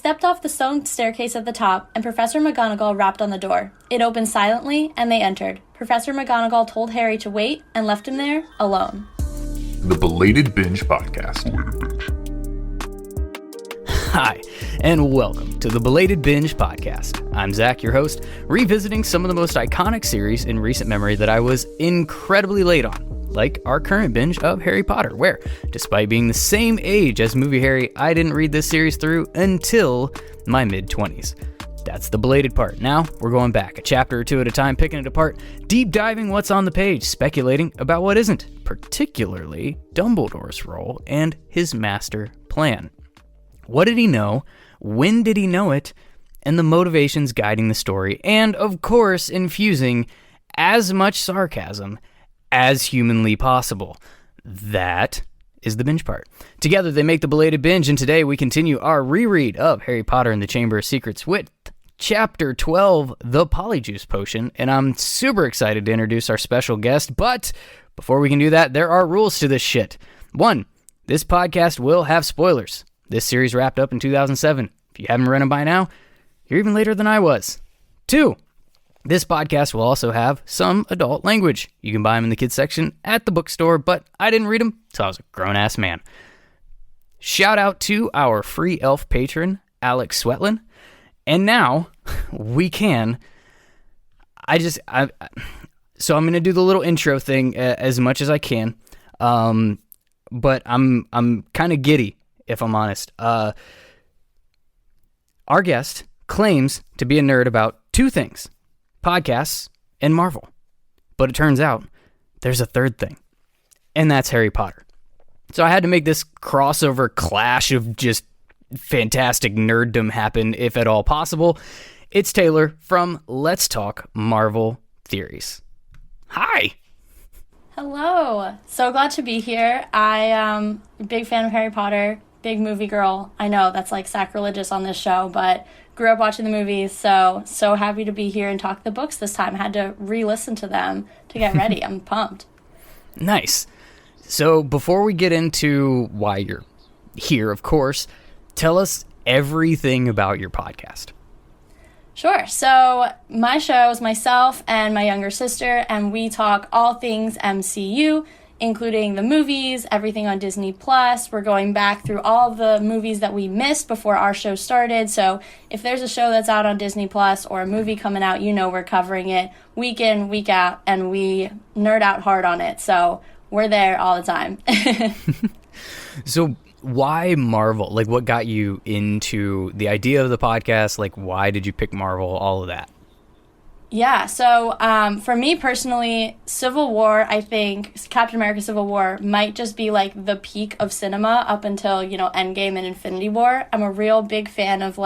stepped off the stone staircase at the top, and Professor McGonagall rapped on the door. It opened silently, and they entered. Professor McGonagall told Harry to wait and left him there alone. The Belated Binge Podcast. Hi, and welcome to the Belated Binge Podcast. I'm Zach, your host, revisiting some of the most iconic series in recent memory that I was incredibly late on, like our current binge of Harry Potter, where, despite being the same age as movie Harry, I didn't read this series through until my mid-20s. That's the belated part. Now, we're going back a chapter or two at a time, picking it apart, deep diving what's on the page, speculating about what isn't, particularly Dumbledore's role and his master plan. What did he know? When did he know it? And the motivations guiding the story, and of course, infusing as much sarcasm as humanly possible. That is the binge part. Together, they make the Belated Binge, and today we continue our reread of Harry Potter and the Chamber of Secrets with Chapter 12, The Polyjuice Potion, and I'm super excited to introduce our special guest, but before we can do that, there are rules to this shit. 1, this podcast will have spoilers. This series wrapped up in 2007. If you haven't read them by now, you're even later than I was. 2, this podcast will also have some adult language. You can buy them in the kids section at the bookstore, but I didn't read them till I was a grown-ass man. Shout out to our free elf patron, Alex Swetlin. And now, we can... So I'm going to do the little intro thing as much as I can, but I'm kind of giddy, if I'm honest. Our guest claims to be a nerd about 2 things: podcasts and Marvel. But it turns out there's a third thing, and that's Harry Potter. So I had to make this crossover clash of just fantastic nerddom happen, if at all possible. It's Taylor from Let's Talk Marvel Theories. Hi! Hello. So glad to be here. I am a big fan of Harry Potter, big movie girl. I know that's like sacrilegious on this show, but grew up watching the movies, so happy to be here and talk the books this time. I had to re-listen to them to get ready. I'm pumped. Nice. So before we get into why you're here, of course, tell us everything about your podcast. Sure. So my show is myself and my younger sister, and we talk all things MCU, including the movies, everything on Disney+. We're going back through all of the movies that we missed before our show started. So if there's a show that's out on Disney+ or a movie coming out, you know we're covering it week in, week out, and we nerd out hard on it. So we're there all the time. So why Marvel? Like, what got you into the idea of the podcast? Like, why did you pick Marvel? All of that. Yeah, so for me personally, Civil War, I think Captain America Civil War might just be like the peak of cinema up until, Endgame and Infinity War. I'm a real big fan of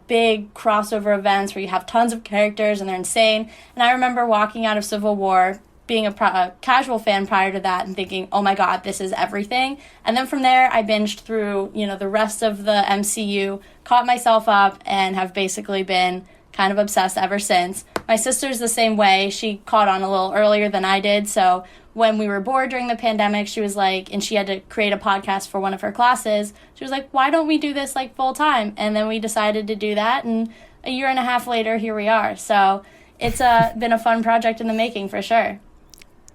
big crossover events where you have tons of characters and they're insane. And I remember walking out of Civil War, being a casual fan prior to that and thinking, oh my God, this is everything. And then from there, I binged through, the rest of the MCU, caught myself up, and have basically been kind of obsessed ever since. My sister's the same way. She caught on a little earlier than I did. So when we were bored during the pandemic, she was like, and she had to create a podcast for one of her classes. She was like, why don't we do this like full time? And then we decided to do that. And a year and a half later, here we are. So it's been a fun project in the making for sure.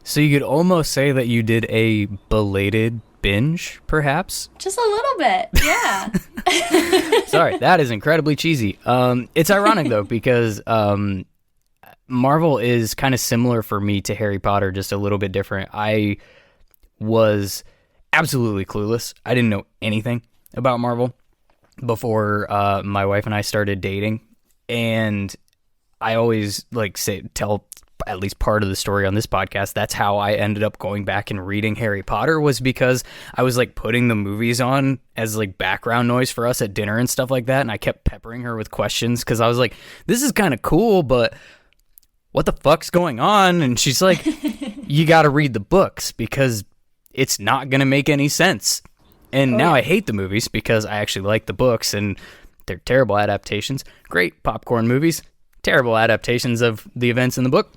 So you could almost say that you did a belated binge, perhaps? Just a little bit, yeah. Sorry, that is incredibly cheesy. It's ironic, though, because Marvel is kind of similar for me to Harry Potter, just a little bit different. I was absolutely clueless. I didn't know anything about Marvel before my wife and I started dating, and I always tell at least part of the story on this podcast. That's how I ended up going back and reading Harry Potter, was because I was putting the movies on as background noise for us at dinner and stuff like that. And I kept peppering her with questions because I was like, this is kind of cool, but what the fuck's going on? And she's like, you got to read the books because it's not going to make any sense. And now I hate the movies because I actually like the books, and they're terrible adaptations. Great popcorn movies, terrible adaptations of the events in the book.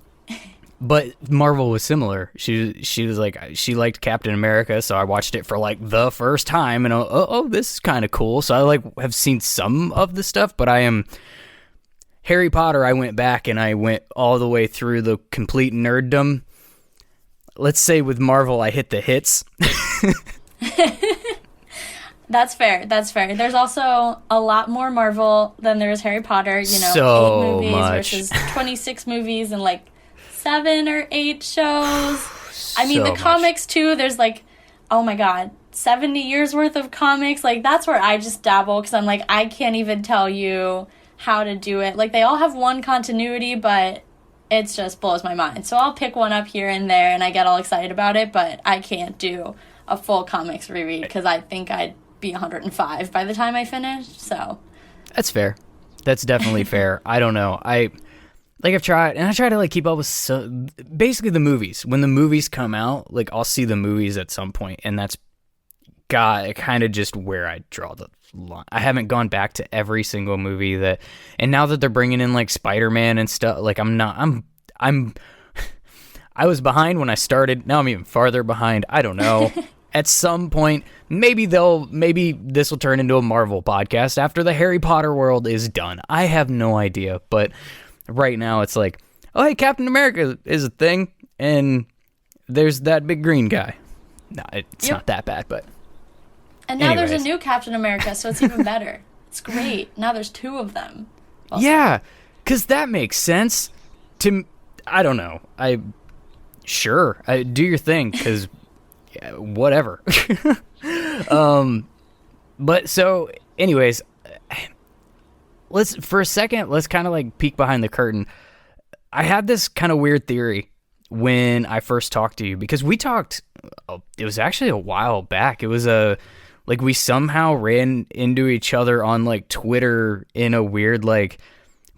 But Marvel was similar. She was like, she liked Captain America, so I watched it for like the first time, and this is kind of cool. So I like have seen some of the stuff, but Harry Potter, I went back and I went all the way through the complete nerddom. Let's say with Marvel, I hit the hits. That's fair. There's also a lot more Marvel than there is Harry Potter. So 8 movies much. versus 26 movies and like 7 or 8 shows. I mean, the comics too. There's like, oh my god, 70 years worth of comics. Like that's where I just dabble because I'm like, I can't even tell you how to do it. Like they all have one continuity, but it just blows my mind. So I'll pick one up here and there, and I get all excited about it. But I can't do a full comics reread because I think I'd be 105 by the time I finish. So that's fair. That's definitely fair. I don't know. I've tried to like keep up with basically the movies. When the movies come out, like I'll see the movies at some point, and that's kind of just where I draw the line. I haven't gone back to every single movie and now that they're bringing in like Spider-Man and stuff, like I was behind when I started. Now I'm even farther behind. I don't know. At some point, maybe this will turn into a Marvel podcast after the Harry Potter world is done. I have no idea, but right now it's like, oh hey, Captain America is a thing, and there's that big green guy. No, it's not that bad, but and now there's a new Captain America, so it's even better. It's great. Now there's 2 of them. Also. Yeah, because that makes sense. I don't know. Do your thing, because yeah, whatever. But so, anyways, let's kind of like peek behind the curtain. I had this kind of weird theory when I first talked to you, because we talked, it was actually a while back. It was like we somehow ran into each other on like Twitter in a weird like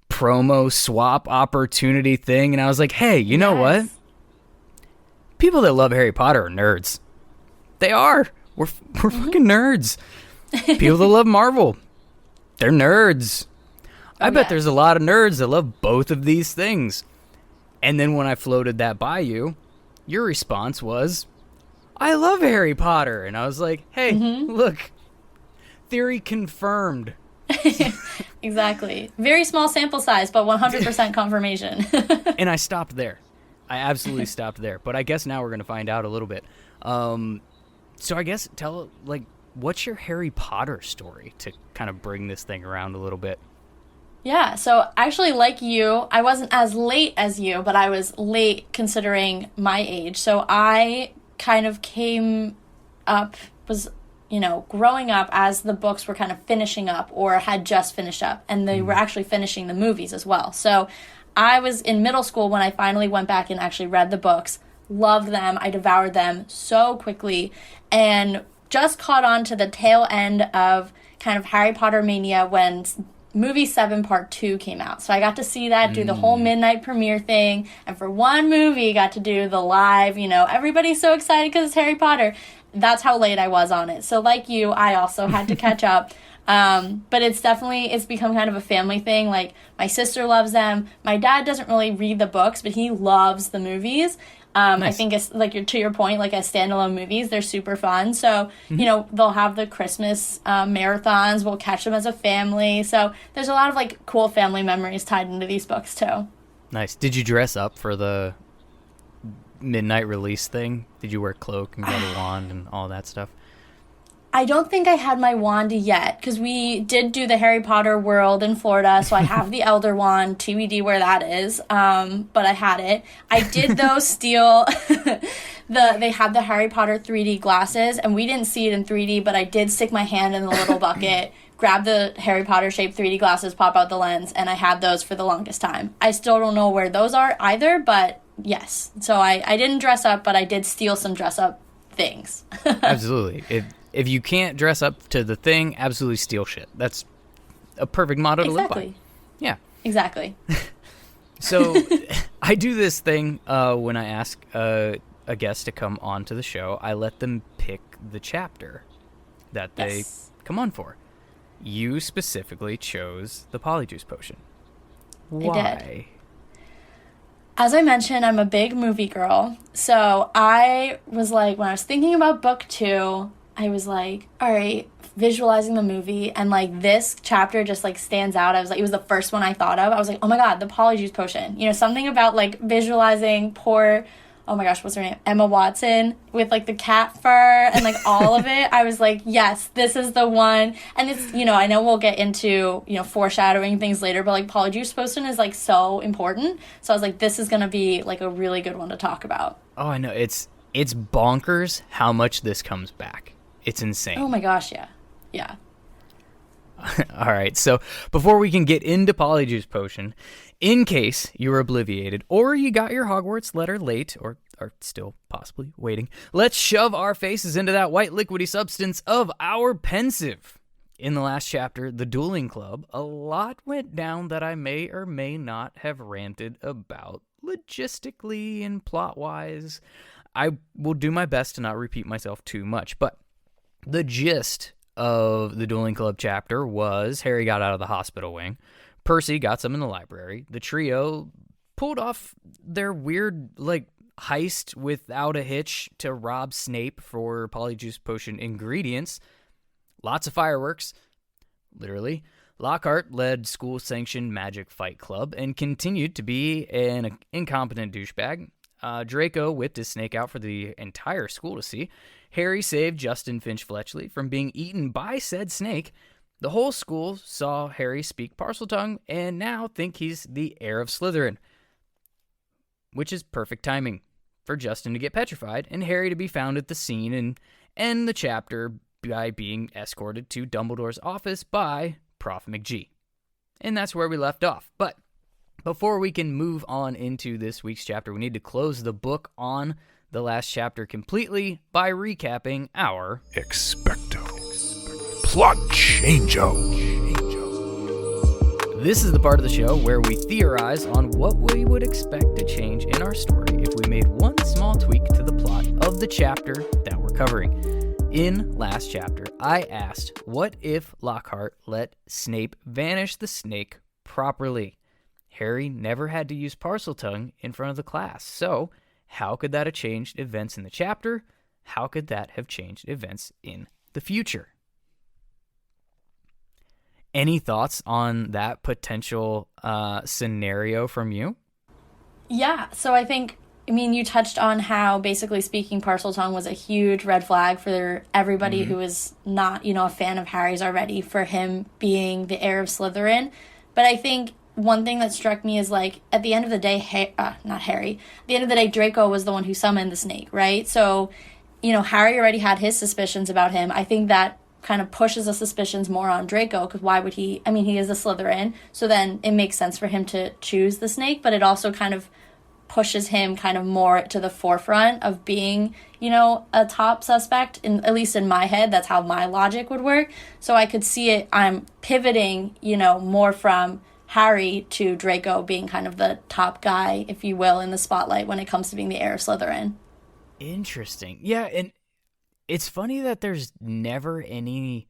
promo swap opportunity thing. And I was like, hey, you know what? People that love Harry Potter are nerds. They are. We're fucking nerds. People that love Marvel, they're nerds. I bet there's a lot of nerds that love both of these things. And then when I floated that by you, your response was, I love Harry Potter. And I was like, hey, look, theory confirmed. Exactly. Very small sample size, but 100% confirmation. And I stopped there. I absolutely stopped there. But I guess now we're going to find out a little bit. So I guess what's your Harry Potter story to kind of bring this thing around a little bit? Yeah, so actually, like you, I wasn't as late as you, but I was late considering my age. So I kind of growing up as the books were kind of finishing up or had just finished up, and they were actually finishing the movies as well. So I was in middle school when I finally went back and actually read the books, loved them, I devoured them so quickly, and just caught on to the tail end of kind of Harry Potter mania when Movie 7 Part 2 came out. So I got to see that, do the whole midnight premiere thing, and for one movie, got to do the live, everybody's so excited because it's Harry Potter. That's how late I was on it. So like you, I also had to catch up. But it's become kind of a family thing. Like, my sister loves them. My dad doesn't really read the books, but he loves the movies. Nice. I think it's like to your point, like as standalone movies, they're super fun. So, they'll have the Christmas marathons. We'll catch them as a family. So there's a lot of like cool family memories tied into these books too. Nice. Did you dress up for the midnight release thing? Did you wear a cloak and get a wand and all that stuff? I don't think I had my wand yet, because we did do the Harry Potter world in Florida, so I have the Elder Wand, TBD where that is, but I had it. I did, though, steal they had the Harry Potter 3D glasses, and we didn't see it in 3D, but I did stick my hand in the little bucket, grab the Harry Potter-shaped 3D glasses, pop out the lens, and I had those for the longest time. I still don't know where those are either, but yes. So I didn't dress up, but I did steal some dress-up things. Absolutely. If you can't dress up to the thing, absolutely steal shit. That's a perfect motto to live by. Yeah. Exactly. So I do this thing when I ask a guest to come on to the show. I let them pick the chapter that they come on for. You specifically chose the Polyjuice Potion. Why? I did. As I mentioned, I'm a big movie girl. So I was like, when I was thinking about book 2, I was like, all right, visualizing the movie, and like this chapter just like stands out. I was like, it was the first one I thought of. I was like, oh my god, the Polyjuice Potion. You know, something about like visualizing poor, oh my gosh, what's her name? Emma Watson with like the cat fur and like all of it. I was like, yes, this is the one. And it's, you know, I know we'll get into, you know, foreshadowing things later, but like Polyjuice Potion is like so important. So I was like, this is going to be like a really good one to talk about. Oh, I know. It's bonkers how much this comes back. It's insane. Oh my gosh, yeah. Yeah. All right, so before we can get into Polyjuice Potion, in case you were obliviated or you got your Hogwarts letter late or are still possibly waiting, let's shove our faces into that white liquidy substance of our pensive. In the last chapter, The Dueling Club, a lot went down that I may or may not have ranted about logistically and plot-wise. I will do my best to not repeat myself too much, but the gist of the Dueling Club chapter was Harry got out of the hospital wing, Percy got some in the library, the trio pulled off their weird, like, heist without a hitch to rob Snape for Polyjuice Potion ingredients, lots of fireworks, literally. Lockhart led school-sanctioned magic fight club and continued to be an incompetent douchebag. Draco whipped his snake out for the entire school to see. Harry saved Justin Finch-Fletchley from being eaten by said snake. The whole school saw Harry speak Parseltongue and now think he's the heir of Slytherin, which is perfect timing for Justin to get petrified and Harry to be found at the scene and end the chapter by being escorted to Dumbledore's office by Prof. McGee. And that's where we left off. But before we can move on into this week's chapter, we need to close the book on the last chapter completely by recapping our Expecto. Plot changeo. This is the part of the show where we theorize on what we would expect to change in our story if we made one small tweak to the plot of the chapter that we're covering. In last chapter, I asked, what if Lockhart let Snape vanish the snake properly? Harry never had to use Parseltongue in front of the class, so how could that have changed events in the chapter? How could that have changed events in the future? Any thoughts on that potential scenario from you? Yeah, so I think, I mean, you touched on how, basically speaking, Parseltongue was a huge red flag for everybody who was not, you know, a fan of Harry's already, for him being the heir of Slytherin. But I think one thing that struck me is, like, at the end of the day, not Harry, at the end of the day, Draco was the one who summoned the snake, right? So, you know, Harry already had his suspicions about him. I think that kind of pushes the suspicions more on Draco, because why would he, I mean, he is a Slytherin, so then it makes sense for him to choose the snake, but it also kind of pushes him kind of more to the forefront of being, you know, a top suspect, at least in my head. That's how my logic would work. So I could see it, I'm pivoting, you know, more from Harry to Draco being kind of the top guy, if you will, in the spotlight when it comes to being the heir of Slytherin. Interesting. Yeah, and it's funny that there's never any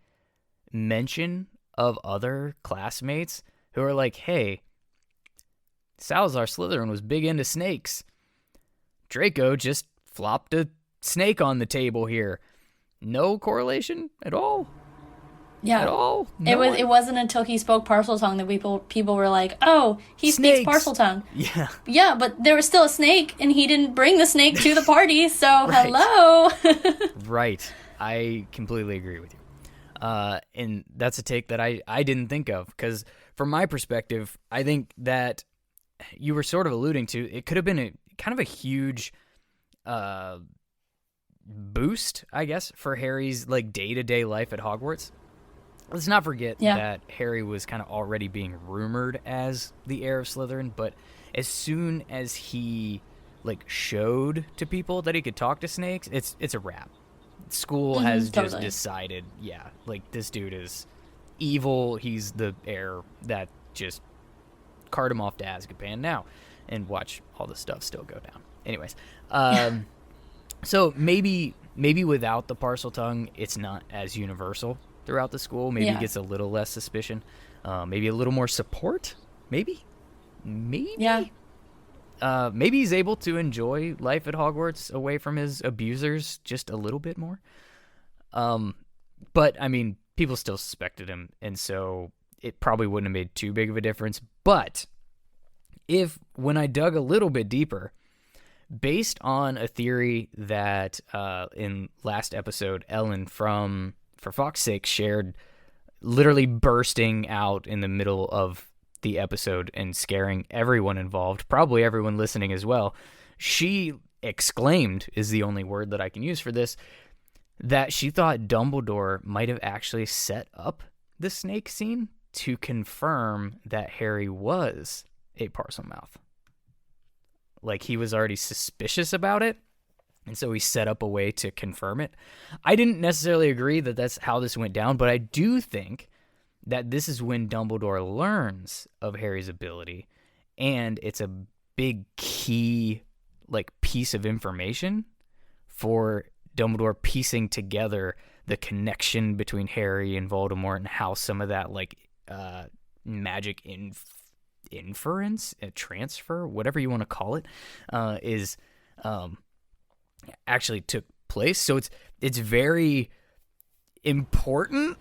mention of other classmates who are like, hey, Salazar Slytherin was big into snakes. Draco just flopped a snake on the table here. No correlation at all? Yeah. At all? No It wasn't until he spoke Parseltongue that people were like, oh, he Snakes. speaks Parseltongue. Yeah. Yeah, but there was still a snake, and he didn't bring the snake to the party, so Right. hello. Right. I completely agree with you. And that's a take that I didn't think of, because from my perspective, I think that you were sort of alluding to, it could have been a kind of a huge boost, I guess, for Harry's like day-to-day life at Hogwarts. Let's not forget that Harry was kind of already being rumored as the heir of Slytherin, but as soon as he like showed to people that he could talk to snakes, it's a wrap. School has just decided, yeah, like this dude is evil. He's the heir that just cart him off to Azkaban now, and watch all the stuff still go down. Anyways, so maybe without the Parseltongue, it's not as universal throughout the school. Maybe it gets a little less suspicion. Maybe a little more support. Maybe. Yeah. maybe he's able to enjoy life at Hogwarts away from his abusers just a little bit more. But, I mean, people still suspected him, and so it probably wouldn't have made too big of a difference. But when I dug a little bit deeper, based on a theory that in last episode, Ellen from For Fox's Sake shared, literally bursting out in the middle of the episode and scaring everyone involved, probably everyone listening as well. She exclaimed, is the only word that I can use for this, that she thought Dumbledore might have actually set up the snake scene to confirm that Harry was a Parselmouth. Like, he was already suspicious about it, and so he set up a way to confirm it. I didn't necessarily agree that that's how this went down, but I do think that this is when Dumbledore learns of Harry's ability, and it's a big key, like, piece of information for Dumbledore piecing together the connection between Harry and Voldemort and how some of that, like, magic inference, transfer, whatever you want to call it, is actually took place. So it's very important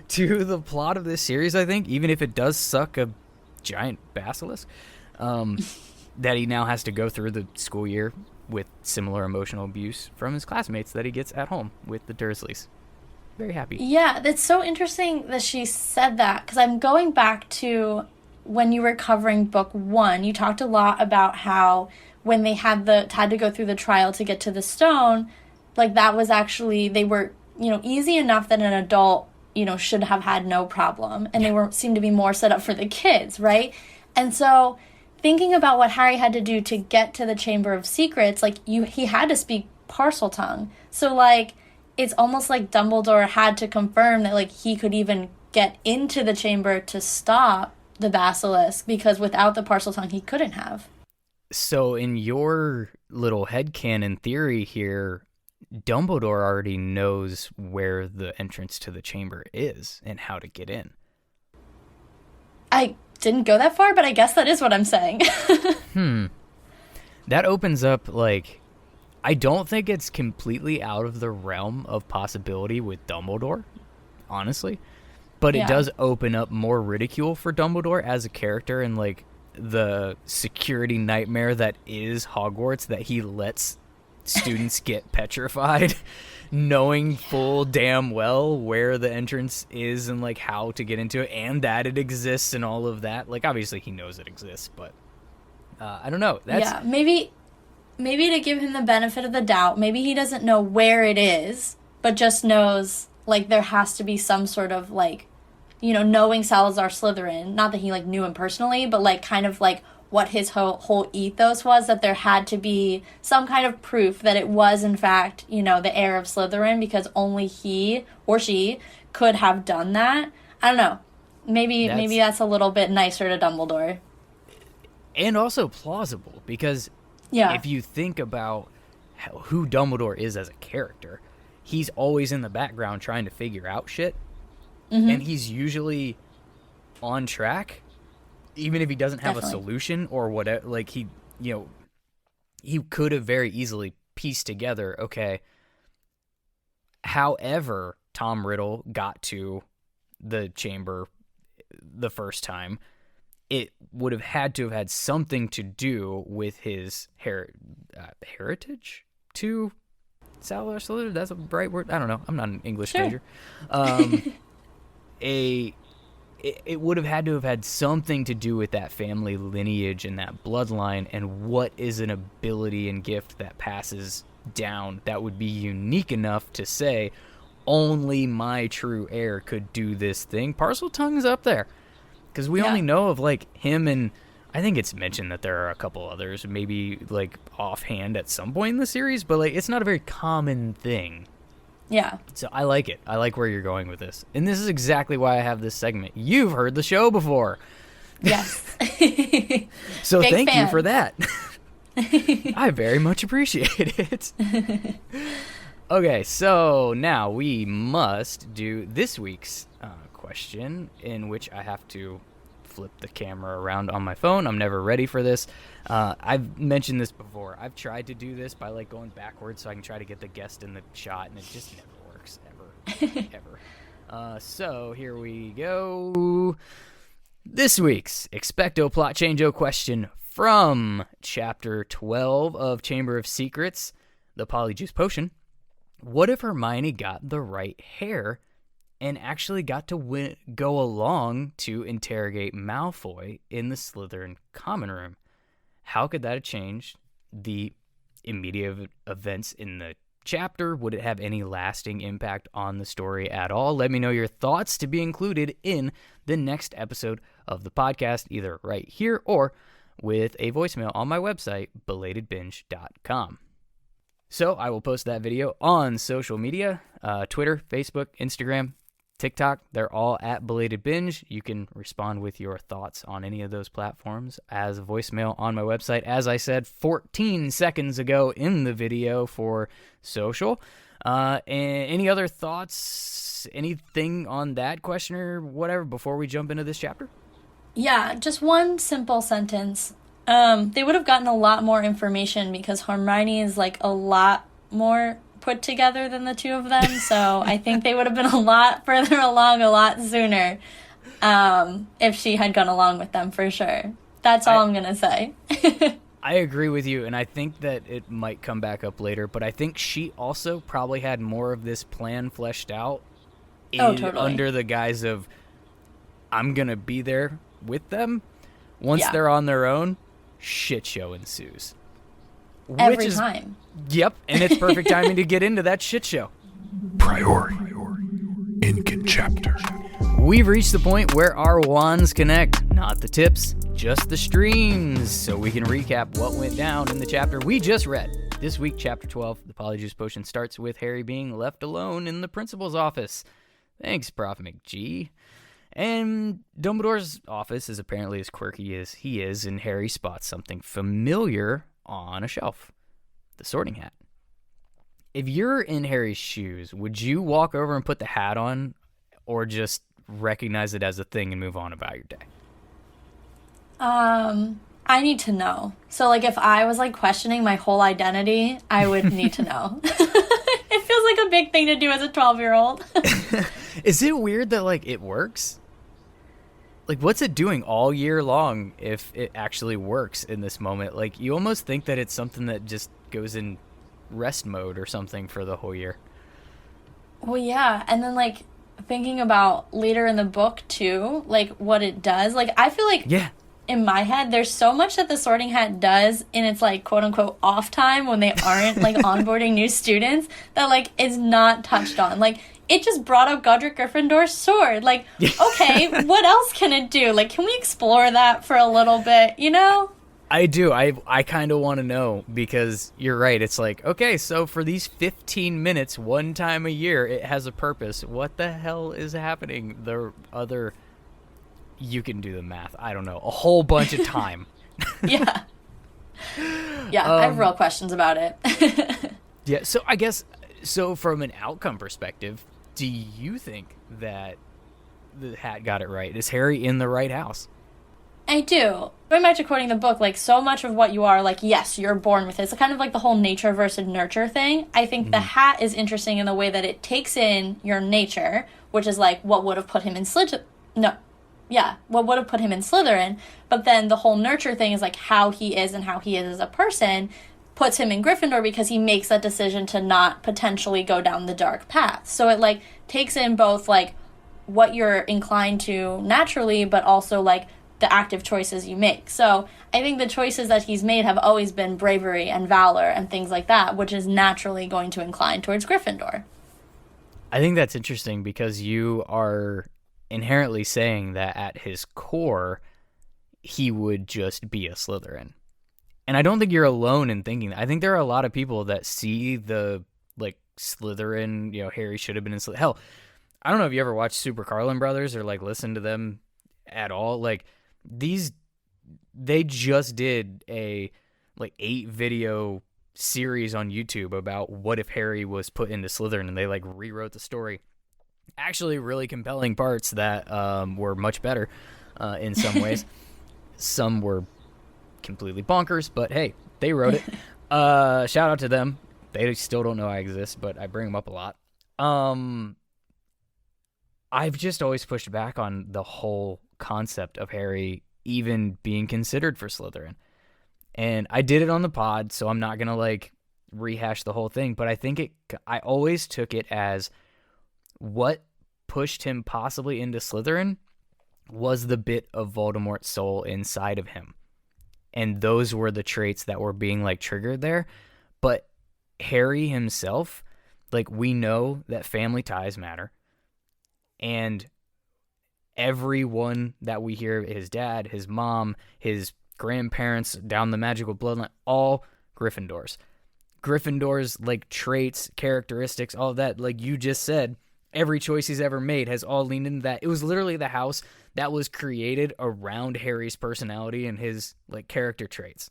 to the plot of this series, I think, even if it does suck a giant basilisk, that he now has to go through the school year with similar emotional abuse from his classmates that he gets at home with the Dursleys. Very happy. Yeah, that's so interesting that she said that, because I'm going back to when you were covering book 1, you talked a lot about how when they had to go through the trial to get to the stone, like, that was actually, they were, easy enough that an adult, should have had no problem, and they seemed to be more set up for the kids, right? And so thinking about what Harry had to do to get to the Chamber of Secrets, like, he had to speak Parseltongue. So, like, it's almost like Dumbledore had to confirm that, like, he could even get into the chamber to stop the basilisk, because without the Parseltongue, he couldn't have. So in your little headcanon theory here, Dumbledore already knows where the entrance to the chamber is and how to get in. I didn't go that far, but I guess that is what I'm saying. That opens up, like, I don't think it's completely out of the realm of possibility with Dumbledore, honestly. But it does open up more ridicule for Dumbledore as a character, and, like, the security nightmare that is Hogwarts, that he lets students get petrified, knowing full damn well where the entrance is and, like, how to get into it, and that it exists and all of that. Like, obviously he knows it exists, but I don't know. Maybe to give him the benefit of the doubt, maybe he doesn't know where it is, but just knows, like, there has to be some sort of, like, knowing Salazar Slytherin, not that he, like, knew him personally, but, like, kind of, like, what his whole ethos was, that there had to be some kind of proof that it was, in fact, the heir of Slytherin, because only he or she could have done that. I don't know. Maybe that's a little bit nicer to Dumbledore. And also plausible, because if you think about who Dumbledore is as a character, he's always in the background trying to figure out shit. Mm-hmm. And he's usually on track, even if he doesn't have a solution or whatever. Like, he could have very easily pieced together, okay, however Tom Riddle got to the chamber the first time, it would have had to have had something to do with his heritage to Salazar Slytherin. That's a right word. I don't know. I'm not an English major. It would have had to have had something to do with that family lineage and that bloodline, and what is an ability and gift that passes down that would be unique enough to say only my true heir could do this thing. Parseltongue's up there, because we only know of, like, him, and I think it's mentioned that there are a couple others, maybe, like, offhand at some point in the series, but, like, it's not a very common thing. Yeah. So I like it. I like where you're going with this. And this is exactly why I have this segment. You've heard the show before. Yes. So thank you for that. I very much appreciate it. Okay, so now we must do this week's question, in which I have to flip the camera around on my phone. I'm never ready for this. I've mentioned this before. I've tried to do this by like going backwards so I can try to get the guest in the shot, and it just never works, ever. So here we go. This week's Expecto Plot Changeo question from Chapter 12 of Chamber of Secrets, the Polyjuice Potion. What if Hermione got the right hair and actually got to go along to interrogate Malfoy in the Slytherin common room? How could that have changed the immediate events in the chapter? Would it have any lasting impact on the story at all? Let me know your thoughts to be included in the next episode of the podcast, either right here or with a voicemail on my website, belatedbinge.com. So I will post that video on social media, Twitter, Facebook, Instagram, TikTok. They're all at Belated Binge. You can respond with your thoughts on any of those platforms as a voicemail on my website. As I said 14 seconds ago in the video for social. And any other thoughts, anything on that question or whatever before we jump into this chapter? Yeah, just one simple sentence. They would have gotten a lot more information because Hermione is like a lot more put together than the two of them. So I think they would have been a lot further along a lot sooner if she had gone along with them for sure. That's all I'm going to say. I agree with you, and I think that it might come back up later, but I think she also probably had more of this plan fleshed out Totally. Under the guise of, I'm going to be there with them. Once they're on their own, shit show ensues. Every time. Yep, and it's perfect timing to get into that shit show. Priority. Incan chapter. We've reached the point where our wands connect. Not the tips, just the streams. So we can recap what went down in the chapter we just read. This week, Chapter 12, the Polyjuice Potion, starts with Harry being left alone in the principal's office. Thanks, Prof. McGee. And Dumbledore's office is apparently as quirky as he is, and Harry spots something familiar on a shelf. The sorting hat. If you're in Harry's shoes, would you walk over and put the hat on, or just recognize it as a thing and move on about your day? I need to know. So, like, if I was, like, questioning my whole identity, I would need to know. It feels like a big thing to do as a 12-year-old. Is it weird that, like, it works? Like, what's it doing all year long if it actually works in this moment? Like, you almost think that it's something that just goes in rest mode or something for the whole year. Well, yeah. And then, like, thinking about later in the book, too, like, what it does. Like, I feel like in my head, there's so much that the sorting hat does in its, like, quote-unquote off time when they aren't, like, onboarding new students that, like, is not touched on. Like, it just brought up Godric Gryffindor's sword. Like, okay, what else can it do? Like, can we explore that for a little bit, you know? I do. I kind of want to know, because you're right. It's like, okay, so for these 15 minutes, one time a year, it has a purpose. What the hell is happening? The other, you can do the math. I don't know. A whole bunch of time. Yeah. Yeah, I have real questions about it. Yeah, so I guess, so from an outcome perspective, do you think that the hat got it right? Is Harry in the right house? I do. Going back to quoting the book, like, so much of what you are, like, yes, you're born with it. It's kind of like the whole nature versus nurture thing. I think the hat is interesting in the way that it takes in your nature, which is, like, what would have put him in what would have put him in Slytherin. But then the whole nurture thing is, like, how he is and how he is as a person puts him in Gryffindor because he makes that decision to not potentially go down the dark path. So it, like, takes in both, like, what you're inclined to naturally, but also, like, the active choices you make. So I think the choices that he's made have always been bravery and valor and things like that, which is naturally going to incline towards Gryffindor. I think that's interesting because you are inherently saying that at his core, he would just be a Slytherin. And I don't think you're alone in thinking that. I think there are a lot of people that see the, like, Slytherin, you know, Harry should have been in Slytherin. Hell, I don't know if you ever watched Super Carlin Brothers or, like, listen to them at all. Like, they just did a, like, 8-video series on YouTube about what if Harry was put into Slytherin, and they, like, rewrote the story. Actually, really compelling parts that were much better. in some ways. Some were completely bonkers, but hey, they wrote it. Shout out to them. They still don't know I exist, but I bring them up a lot. I've just always pushed back on the whole concept of Harry even being considered for Slytherin. And I did it on the pod, so I'm not going to like rehash the whole thing, but I always took it as what pushed him possibly into Slytherin was the bit of Voldemort's soul inside of him. And those were the traits that were being like triggered there. But Harry himself, like, we know that family ties matter. And everyone that we hear, his dad, his mom, his grandparents down the magical bloodline, all Gryffindors. Gryffindors, like, traits, characteristics, all that, like you just said, every choice he's ever made has all leaned into that. It was literally the house that was created around Harry's personality and his, like, character traits.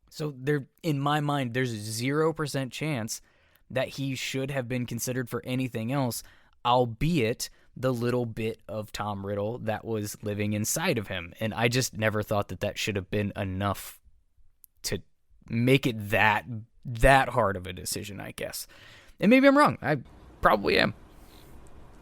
So there, in my mind, there's 0% chance that he should have been considered for anything else, albeit the little bit of Tom Riddle that was living inside of him. And I just never thought that should have been enough to make it that hard of a decision, I guess. And maybe I'm wrong. I probably am.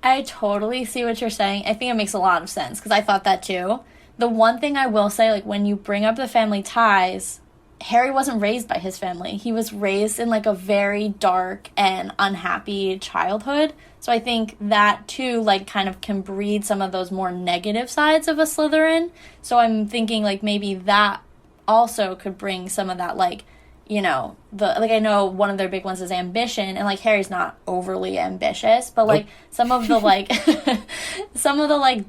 I totally see what you're saying. I think it makes a lot of sense because I thought that too. The one thing I will say, like, when you bring up the family ties, Harry wasn't raised by his family. He was raised in, like, a very dark and unhappy childhood. So I think that, too, like, kind of can breed some of those more negative sides of a Slytherin. So I'm thinking, like, maybe that also could bring some of that, like, you know, I know one of their big ones is ambition, and, like, Harry's not overly ambitious, but, like, some of the, like,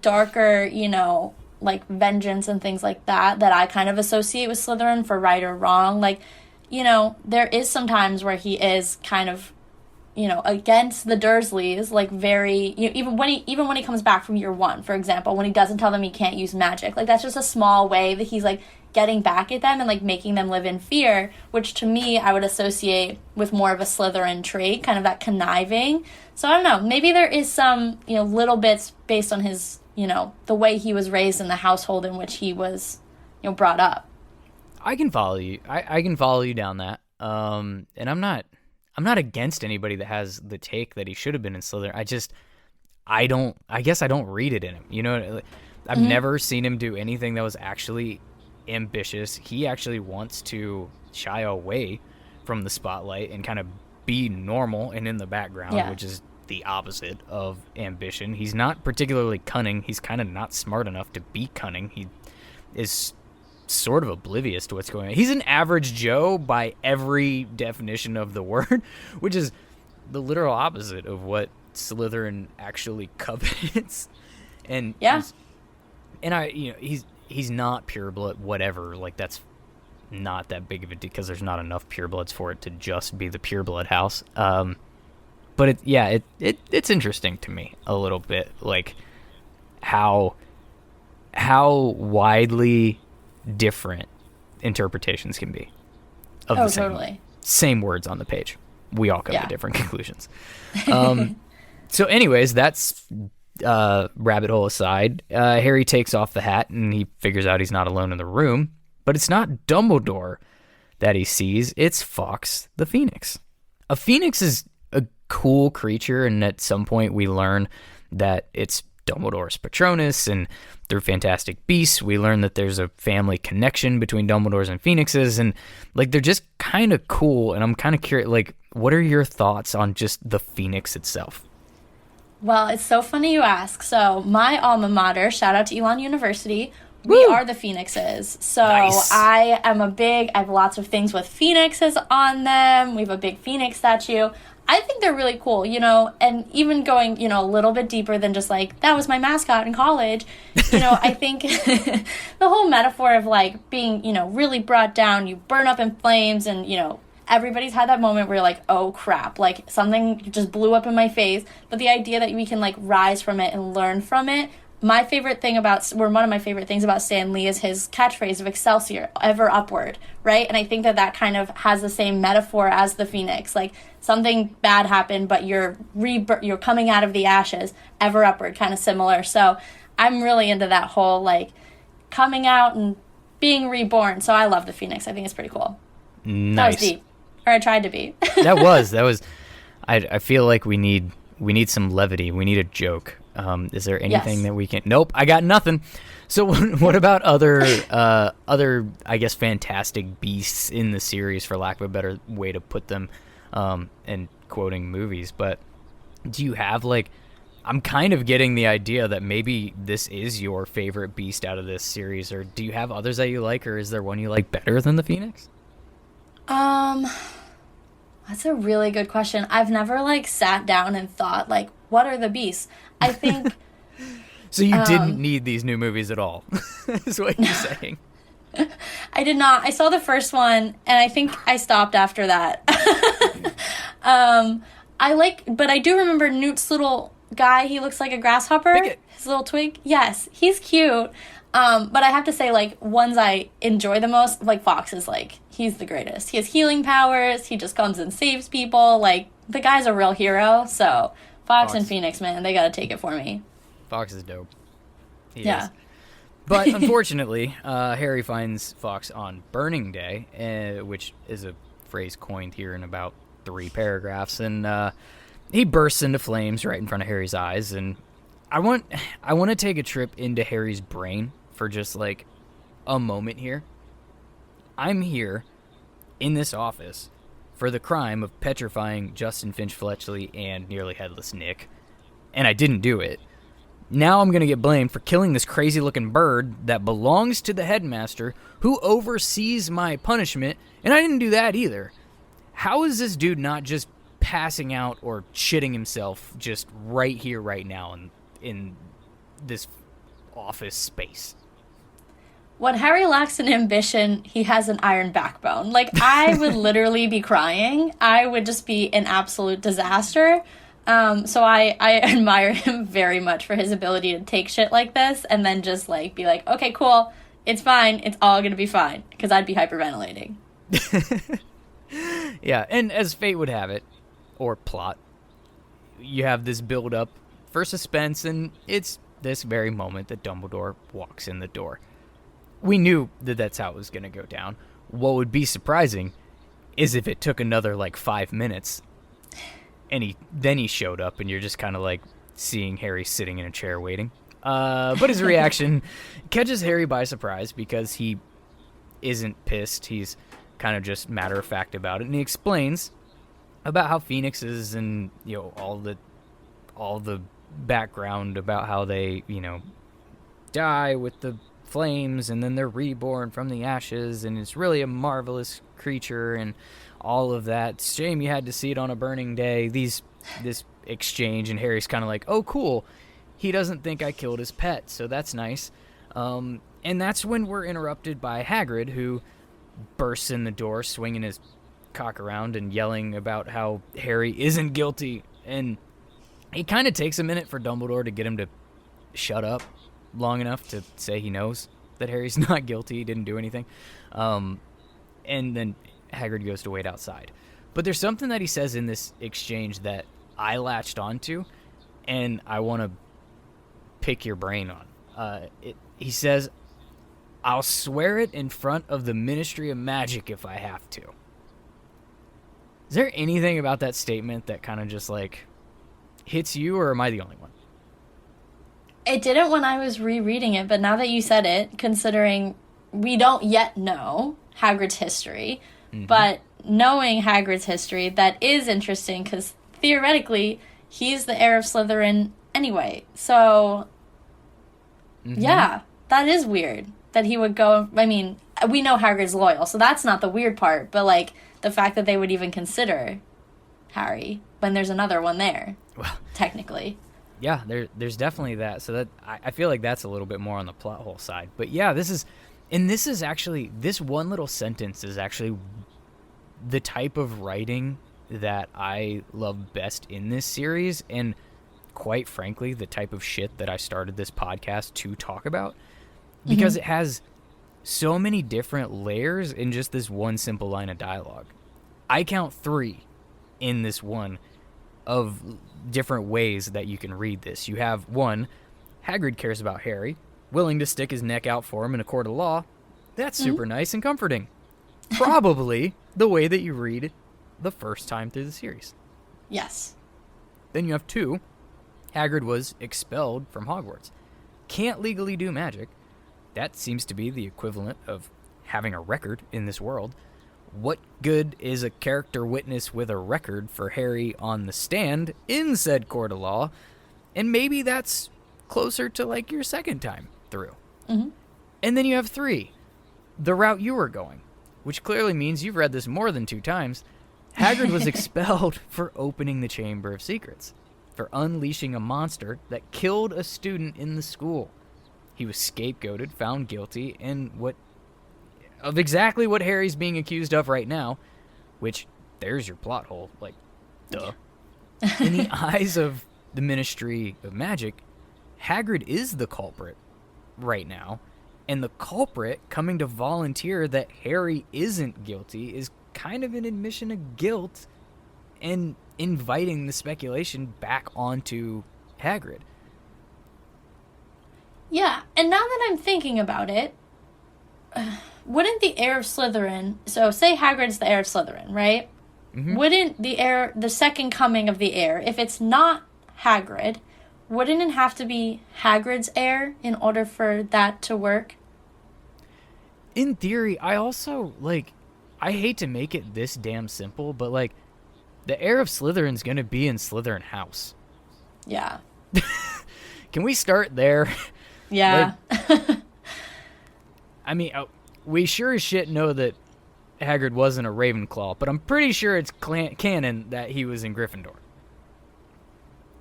darker, you know, like, vengeance and things like that I kind of associate with Slytherin for right or wrong. Like, you know, there is some times where he is kind of, you know, against the Dursleys, like, very, you know, even when he comes back from year one, for example, when he doesn't tell them he can't use magic, like, that's just a small way that he's, like, getting back at them and, like, making them live in fear, which to me I would associate with more of a Slytherin trait, kind of that conniving. So I don't know, maybe there is some, you know, little bits based on his, you know, the way he was raised in the household in which he was, you know, brought up. I can follow you. I can follow you down that. And I'm not against anybody that has the take that he should have been in Slytherin. I guess I don't read it in him. You know, I've never seen him do anything that was actually ambitious. He actually wants to shy away from the spotlight and kind of be normal and in the background, which is the opposite of ambition. He's not particularly cunning. He's kind of not smart enough to be cunning. He is sort of oblivious to what's going on. He's an average Joe by every definition of the word, which is the literal opposite of what Slytherin actually covets. And he's not pureblood, whatever. Like, that's not that big of a deal because there's not enough purebloods for it to just be the pureblood house. But it's interesting to me a little bit, like how widely different interpretations can be of the same words on the page. We all come to different conclusions. So anyways, that's rabbit hole aside. Harry takes off the hat and he figures out he's not alone in the room, but it's not Dumbledore that he sees, it's Fawkes the Phoenix. A phoenix is a cool creature, and at some point we learn that it's Dumbledore's Patronus, and through Fantastic Beasts we learn that there's a family connection between Dumbledores and Phoenixes, and, like, they're just kind of cool, and I'm kind of curious, like, what are your thoughts on just the Phoenix itself? Well, it's so funny you ask. So my alma mater, shout out to Elon University, we are the Phoenixes. So nice. I have lots of things with Phoenixes on them. We have a big Phoenix statue. I think they're really cool, you know, and even going, you know, a little bit deeper than just, like, that was my mascot in college, you know, I think the whole metaphor of, like, being, you know, really brought down, you burn up in flames, and, you know, everybody's had that moment where you're like, oh crap, like, something just blew up in my face, but the idea that we can, like, rise from it and learn from it. One of my favorite things about Stan Lee is his catchphrase of Excelsior, ever upward, right? And I think that kind of has the same metaphor as the Phoenix. Like, something bad happened, but you're coming out of the ashes, ever upward, kind of similar. So I'm really into that whole, like, coming out and being reborn. So I love the Phoenix. I think it's pretty cool. Nice. That was deep. Or I tried to be. That was. I feel like we need some levity. We need a joke. Is there anything that we can? Nope, I got nothing. So what about other I guess fantastic beasts in the series, for lack of a better way to put them, and quoting movies? But do you have like? I'm kind of getting the idea that maybe this is your favorite beast out of this series, or do you have others that you like, or is there one you like better than the Phoenix? That's a really good question. I've never like sat down and thought like, what are the beasts? I think. So you didn't need these new movies at all, is what you're saying. I did not. I saw the first one, and I think I stopped after that. But I do remember Newt's little guy. He looks like a grasshopper. Picket. His little twig. Yes, he's cute. But I have to say, like, ones I enjoy the most, like, Fox is, like, he's the greatest. He has healing powers. He just comes and saves people. Like, the guy's a real hero. So, Fox and Phoenix, man, they gotta take it for me. Fox is dope. He Yeah. is. But unfortunately, Harry finds Fox on Burning Day, which is a phrase coined here in about 3 paragraphs, and he bursts into flames right in front of Harry's eyes. And I want to take a trip into Harry's brain for just like a moment here. I'm here in this office for the crime of petrifying Justin Finch Fletchley and Nearly Headless Nick, and I didn't do it. Now I'm going to get blamed for killing this crazy-looking bird that belongs to the headmaster who oversees my punishment, and I didn't do that either. How is this dude not just passing out or shitting himself just right here, right now in this office space? When Harry lacks an ambition, he has an iron backbone. Like, I would literally be crying. I would just be an absolute disaster. So I admire him very much for his ability to take shit like this and then just, like, be like, okay, cool, it's fine, it's all gonna be fine. Because I'd be hyperventilating. Yeah, and as fate would have it, or plot, you have this build-up for suspense, and it's this very moment that Dumbledore walks in the door. We knew that that's how it was going to go down. What would be surprising is if it took another, 5 minutes, and he showed up, and you're just kind of, seeing Harry sitting in a chair waiting. But his reaction catches Harry by surprise because he isn't pissed. He's kind of just matter-of-fact about it, and he explains about how Phoenix is and, all the background about how they, die with the flames and then they're reborn from the ashes, and it's really a marvelous creature and all of that. It's a shame you had to see it on a burning day. This exchange, and Harry's kind of like, oh, cool. He doesn't think I killed his pet, so that's nice. And that's when we're interrupted by Hagrid, who bursts in the door, swinging his cock around and yelling about how Harry isn't guilty. And it kind of takes a minute for Dumbledore to get him to shut up long enough to say he knows that Harry's not guilty, he didn't do anything. And then Hagrid goes to wait outside. But there's something that he says in this exchange that I latched onto, and I want to pick your brain on. He says, I'll swear it in front of the Ministry of Magic if I have to. Is there anything about that statement that kind of just, hits you, or am I the only one? It didn't when I was rereading it, but now that you said it, considering we don't yet know Hagrid's history, but knowing Hagrid's history, that is interesting, because theoretically, he's the heir of Slytherin anyway. So, yeah, that is weird that he would go. I mean, we know Hagrid's loyal, so that's not the weird part, but, the fact that they would even consider Harry when there's another one there, well, technically. Yeah, there's definitely that. So that I feel like that's a little bit more on the plot hole side. But yeah, this one little sentence is actually the type of writing that I love best in this series, and quite frankly, the type of shit that I started this podcast to talk about, because it has so many different layers in just this one simple line of dialogue. I count 3 in this one of different ways that you can read this. You have 1, Hagrid cares about Harry. willing to stick his neck out for him in a court of law. That's super nice and comforting. Probably the way that you read it the first time through the series. Yes. Then you have 2. Hagrid was expelled from Hogwarts. Can't legally do magic. That seems to be the equivalent of having a record in this world. What good is a character witness with a record for Harry on the stand in said court of law? And maybe that's closer to like your second time through. Mm-hmm. And then you have 3. The route you were going, which clearly means you've read this more than 2 times. Hagrid was expelled for opening the Chamber of Secrets, for unleashing a monster that killed a student in the school. He was scapegoated, found guilty, and of exactly what Harry's being accused of right now, which, there's your plot hole, like, duh. In the eyes of the Ministry of Magic, Hagrid is the culprit right now, and the culprit coming to volunteer that Harry isn't guilty is kind of an admission of guilt and inviting the speculation back onto Hagrid. Yeah, and now that I'm thinking about it, wouldn't the Heir of Slytherin, so say Hagrid's the Heir of Slytherin, right? Mm-hmm. Wouldn't the second coming of the heir, if it's not Hagrid, wouldn't it have to be Hagrid's heir in order for that to work? In theory, I also, I hate to make it this damn simple, but, the Heir of Slytherin's gonna be in Slytherin House. Yeah. Can we start there? Yeah. I mean, we sure as shit know that Hagrid wasn't a Ravenclaw, but I'm pretty sure it's canon that he was in Gryffindor.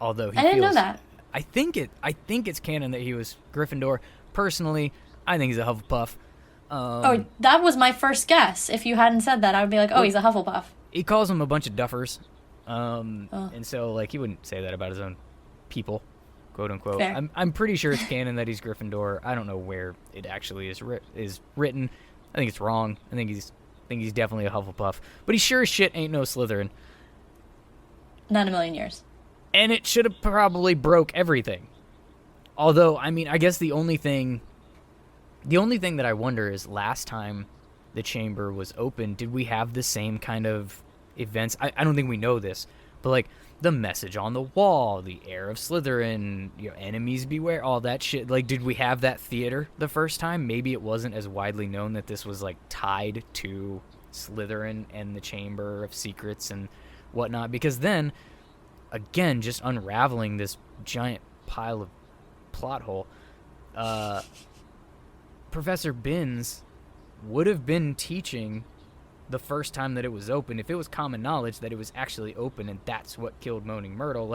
Although I didn't know that. I think it's canon that he was Gryffindor. Personally, I think he's a Hufflepuff. That was my first guess. If you hadn't said that, I would be like, he's a Hufflepuff. He calls them a bunch of duffers. And so, he wouldn't say that about his own people, quote unquote. Fair. I'm pretty sure it's canon that he's Gryffindor. I don't know where it actually is written. I think it's wrong. I think he's definitely a Hufflepuff. But he sure as shit ain't no Slytherin. Not in a million years. And it should have probably broke everything. Although, I mean, I guess the only thing that I wonder is last time the chamber was open, did we have the same kind of events? I don't think we know this, but the message on the wall, the Heir of Slytherin, enemies beware, all that shit. Did we have that theater the first time? Maybe it wasn't as widely known that this was tied to Slytherin and the Chamber of Secrets and whatnot, because then, again, just unraveling this giant pile of plot hole, Professor Binns would have been teaching the first time that it was open, if it was common knowledge that it was actually open and that's what killed Moaning Myrtle,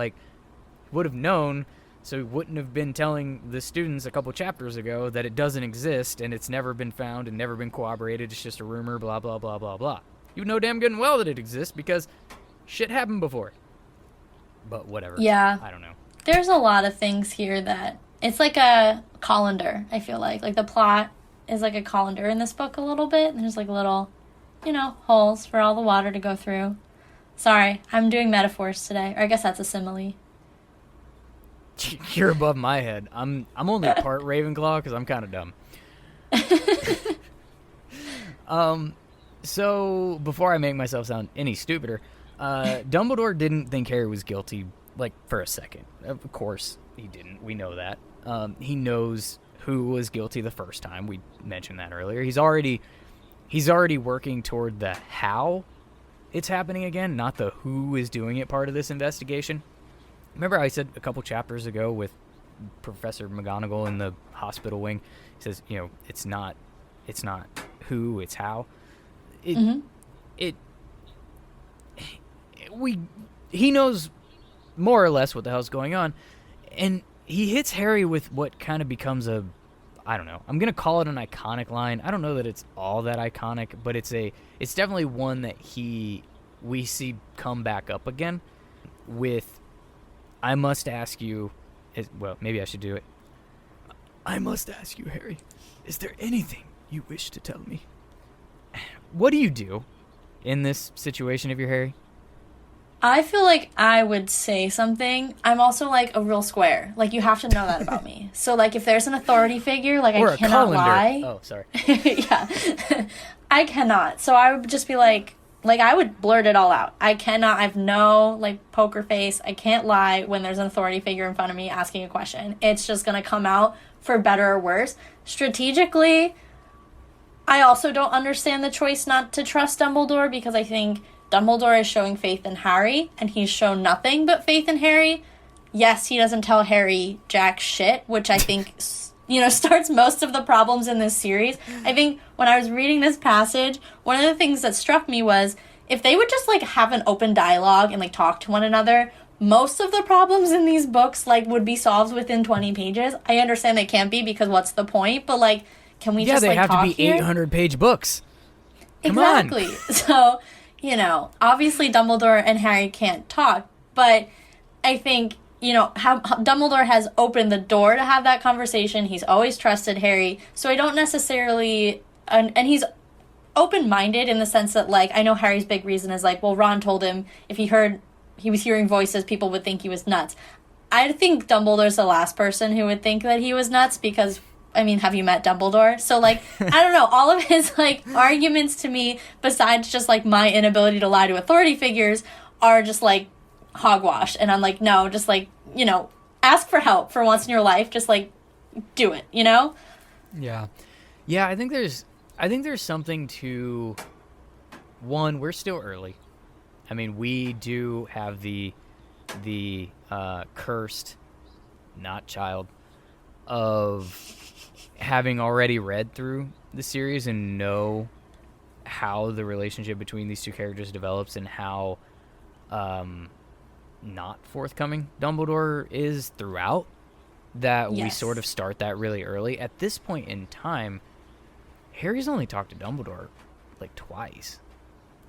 would have known, so he wouldn't have been telling the students a couple chapters ago that it doesn't exist and it's never been found and never been corroborated, it's just a rumor, blah, blah, blah, blah, blah. You know damn good and well that it exists because shit happened before. But whatever. Yeah. I don't know. There's a lot of things here that... It's like a colander, I feel like. The plot is like a colander in this book a little bit. There's little, holes for all the water to go through. Sorry, I'm doing metaphors today. Or I guess that's a simile. You're above my head. I'm only part Ravenclaw because I'm kind of dumb. So, before I make myself sound any stupider, Dumbledore didn't think Harry was guilty, for a second. Of course he didn't. We know that. He knows who was guilty the first time. We mentioned that earlier. He's already working toward the how it's happening again, not the who is doing it part of this investigation. Remember I said a couple chapters ago with Professor McGonagall in the hospital wing, he says, it's not who, it's how. He knows more or less what the hell's going on, and he hits Harry with what kind of becomes I don't know, I'm gonna call it an iconic line. I don't know that it's all that iconic, but it's definitely one that we see come back up again with, I must ask you, well, maybe I should do it. I must ask you, Harry, is there anything you wish to tell me? What do you do in this situation if you're Harry? I feel like I would say something. I'm also, like, a real square. Like, you have to know that about me. So, like, if there's an authority figure, like, Or I a cannot colander. lie. Oh, sorry. Yeah. I cannot. So I would just be like, I would blurt it all out. I cannot, I have no, like, poker face. I can't lie when there's an authority figure in front of me asking a question. It's just going to come out for better or worse. Strategically, I also don't understand the choice not to trust Dumbledore, because I think Dumbledore is showing faith in Harry, and he's shown nothing but faith in Harry. Yes, he doesn't tell Harry jack shit, which I think, starts most of the problems in this series. I think when I was reading this passage, one of the things that struck me was if they would just, like, have an open dialogue and, like, talk to one another, most of the problems in these books, like, would be solved within 20 pages. I understand they can't be, because what's the point? But, like, can we just, like, talk here? Yeah, they have to be 800-page books. Come exactly. on. So, obviously Dumbledore and Harry can't talk, but I think, how Dumbledore has opened the door to have that conversation. He's always trusted Harry, so I don't necessarily, and he's open-minded in the sense that, like, I know Harry's big reason is, like, well, Ron told him if he was hearing voices, people would think he was nuts. I think Dumbledore's the last person who would think that he was nuts, because, I mean, have you met Dumbledore? So, like, I don't know, all of his, like, arguments to me, besides just, like, my inability to lie to authority figures, are just, like, hogwash. And I'm like, no, just, like, ask for help for once in your life. Just, like, do it, Yeah. Yeah, I think there's something to, one, we're still early. I mean, we do have the cursed, not child, of having already read through the series and know how the relationship between these two characters develops and how not forthcoming Dumbledore is throughout, that we sort of start that really early. At this point in time, Harry's only talked to Dumbledore like twice.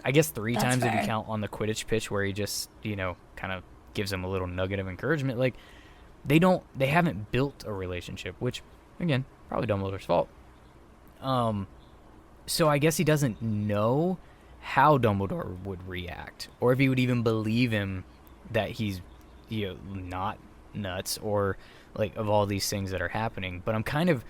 I guess three times if you count on the Quidditch pitch where he just, kind of gives him a little nugget of encouragement. Like, they haven't built a relationship, which, again, probably Dumbledore's fault. So I guess he doesn't know how Dumbledore would react, or if he would even believe him that he's, not nuts, or, like, of all these things that are happening. But I'm kind of...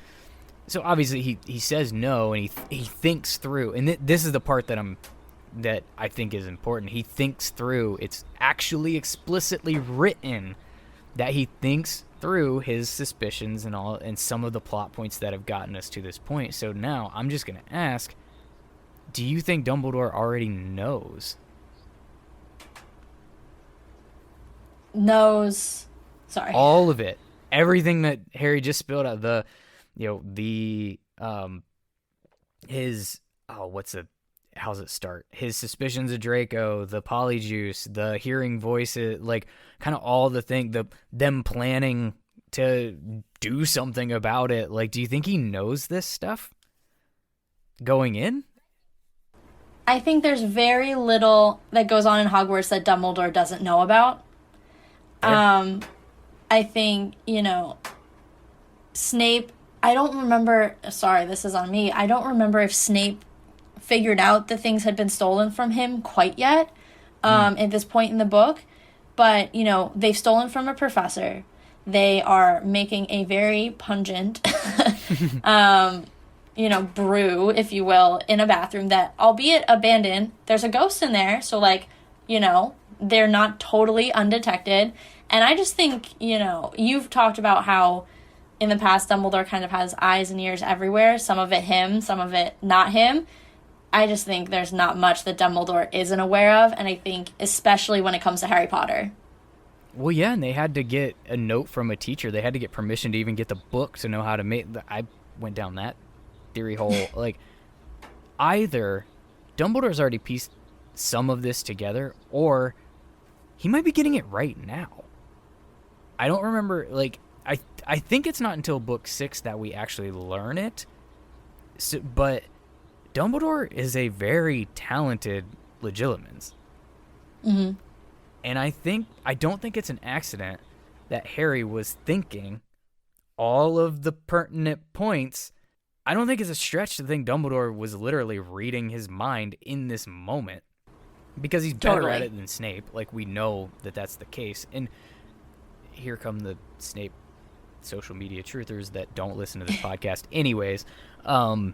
So obviously he says no, and he thinks through, and this is the part that I think is important. He thinks through. It's actually explicitly written that he thinks through his suspicions and all, and some of the plot points that have gotten us to this point. So now I'm just going to ask, do you think Dumbledore already knows? Knows. Sorry. All of it. Everything that Harry just spilled out. How's it start? His suspicions of Draco, the Polyjuice, the hearing voices, like, kind of all the them planning to do something about it. Like, do you think he knows this stuff going in? I think there's very little that goes on in Hogwarts that Dumbledore doesn't know about. Yeah. I think, Snape, I don't remember, sorry, this is on me. I don't remember if Snape figured out that things had been stolen from him quite yet at this point in the book. But, they've stolen from a professor. They are making a very pungent, brew, if you will, in a bathroom that, albeit abandoned, there's a ghost in there. So, like, they're not totally undetected. And I just think, you've talked about how in the past Dumbledore kind of has eyes and ears everywhere. Some of it him, some of it not him. I just think there's not much that Dumbledore isn't aware of. And I think especially when it comes to Harry Potter. Well, yeah, and they had to get a note from a teacher. They had to get permission to even get the book to know how to make... I went down that theory hole. Like, either Dumbledore's already pieced some of this together, or he might be getting it right now. I don't remember, like, I think it's not until book 6 that we actually learn it. So, but Dumbledore is a very talented Legilimens. Mm-hmm. And I don't think it's an accident that Harry was thinking all of the pertinent points. I don't think it's a stretch to think Dumbledore was literally reading his mind in this moment. because he's better Totally. at it than Snape. Like, we know that that's the case. And here come the Snape social media truthers that don't listen to this podcast anyways. I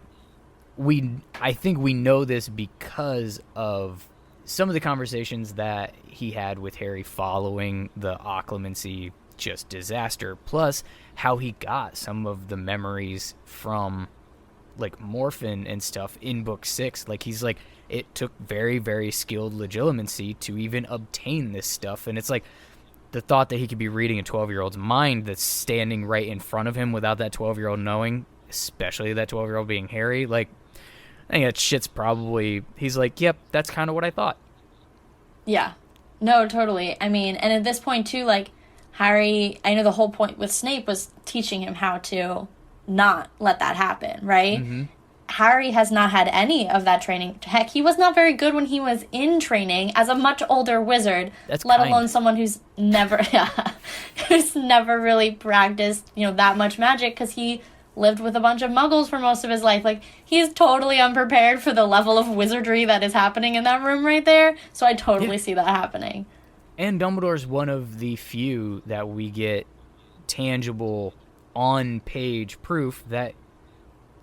think we know this because of some of the conversations that he had with Harry following the occlumency just disaster, plus how he got some of the memories from like Morphin and stuff in book 6. Like, he's like, it took very, very skilled legilimency to even obtain this stuff. And it's like the thought that he could be reading a 12-year-old's mind that's standing right in front of him without that 12-year-old knowing, especially that 12-year-old being Harry. Like, I think that shit's probably, he's like, yep, that's kind of what I thought. Yeah. No, totally. I mean, and at this point, too, like, Harry, I know the whole point with Snape was teaching him how to not let that happen, right? Mm-hmm. Harry has not had any of that training. Heck, he was not very good when he was in training as a much older wizard, alone someone who's never, who's never really practiced, that much magic, because he lived with a bunch of muggles for most of his life. Like, he's totally unprepared for the level of wizardry that is happening in that room right there. So I totally see that happening. And Dumbledore's one of the few that we get tangible, on-page proof that,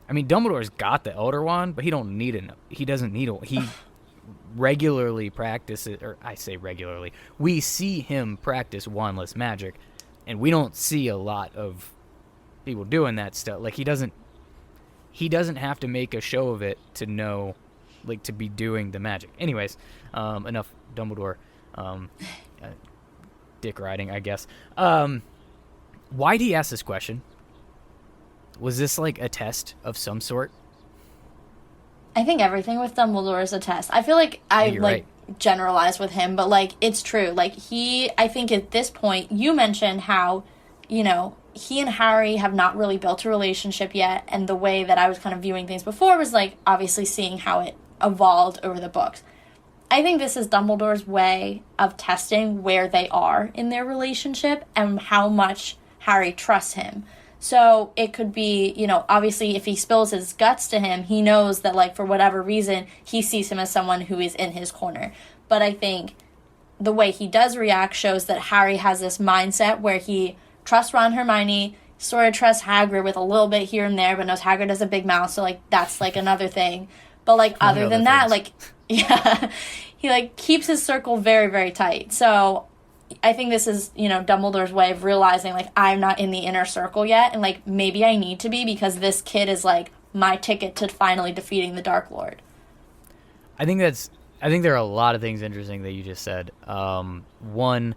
I mean, Dumbledore's got the Elder Wand, but he doesn't need it. He regularly practices, or I say regularly, we see him practice wandless magic, and we don't see a lot of people doing that stuff. Like, he doesn't have to make a show of it to know, like, to be doing the magic. Anyways, enough Dumbledore dick riding, I guess. Why'd he ask this question? Was this like a test of some sort? I think everything with Dumbledore is a test. I feel like I generalize with him, but like, it's true. Like, I think at this point, you mentioned how, he and Harry have not really built a relationship yet, and the way that I was kind of viewing things before was like obviously seeing how it evolved over the books. I think this is Dumbledore's way of testing where they are in their relationship and how much Harry trusts him. So it could be, obviously if he spills his guts to him, he knows that, like, for whatever reason, he sees him as someone who is in his corner. But I think the way he does react shows that Harry has this mindset where he trusts Ron, Hermione, sort of trusts Hagrid with a little bit here and there, but knows Hagrid has a big mouth, so, like, that's, like, another thing. But, like, other than that, like, yeah, he, like, keeps his circle very, very tight. So I think this is, Dumbledore's way of realizing, like, I'm not in the inner circle yet, and, like, maybe I need to be, because this kid is, like, my ticket to finally defeating the Dark Lord. I think there are a lot of things interesting that you just said. One,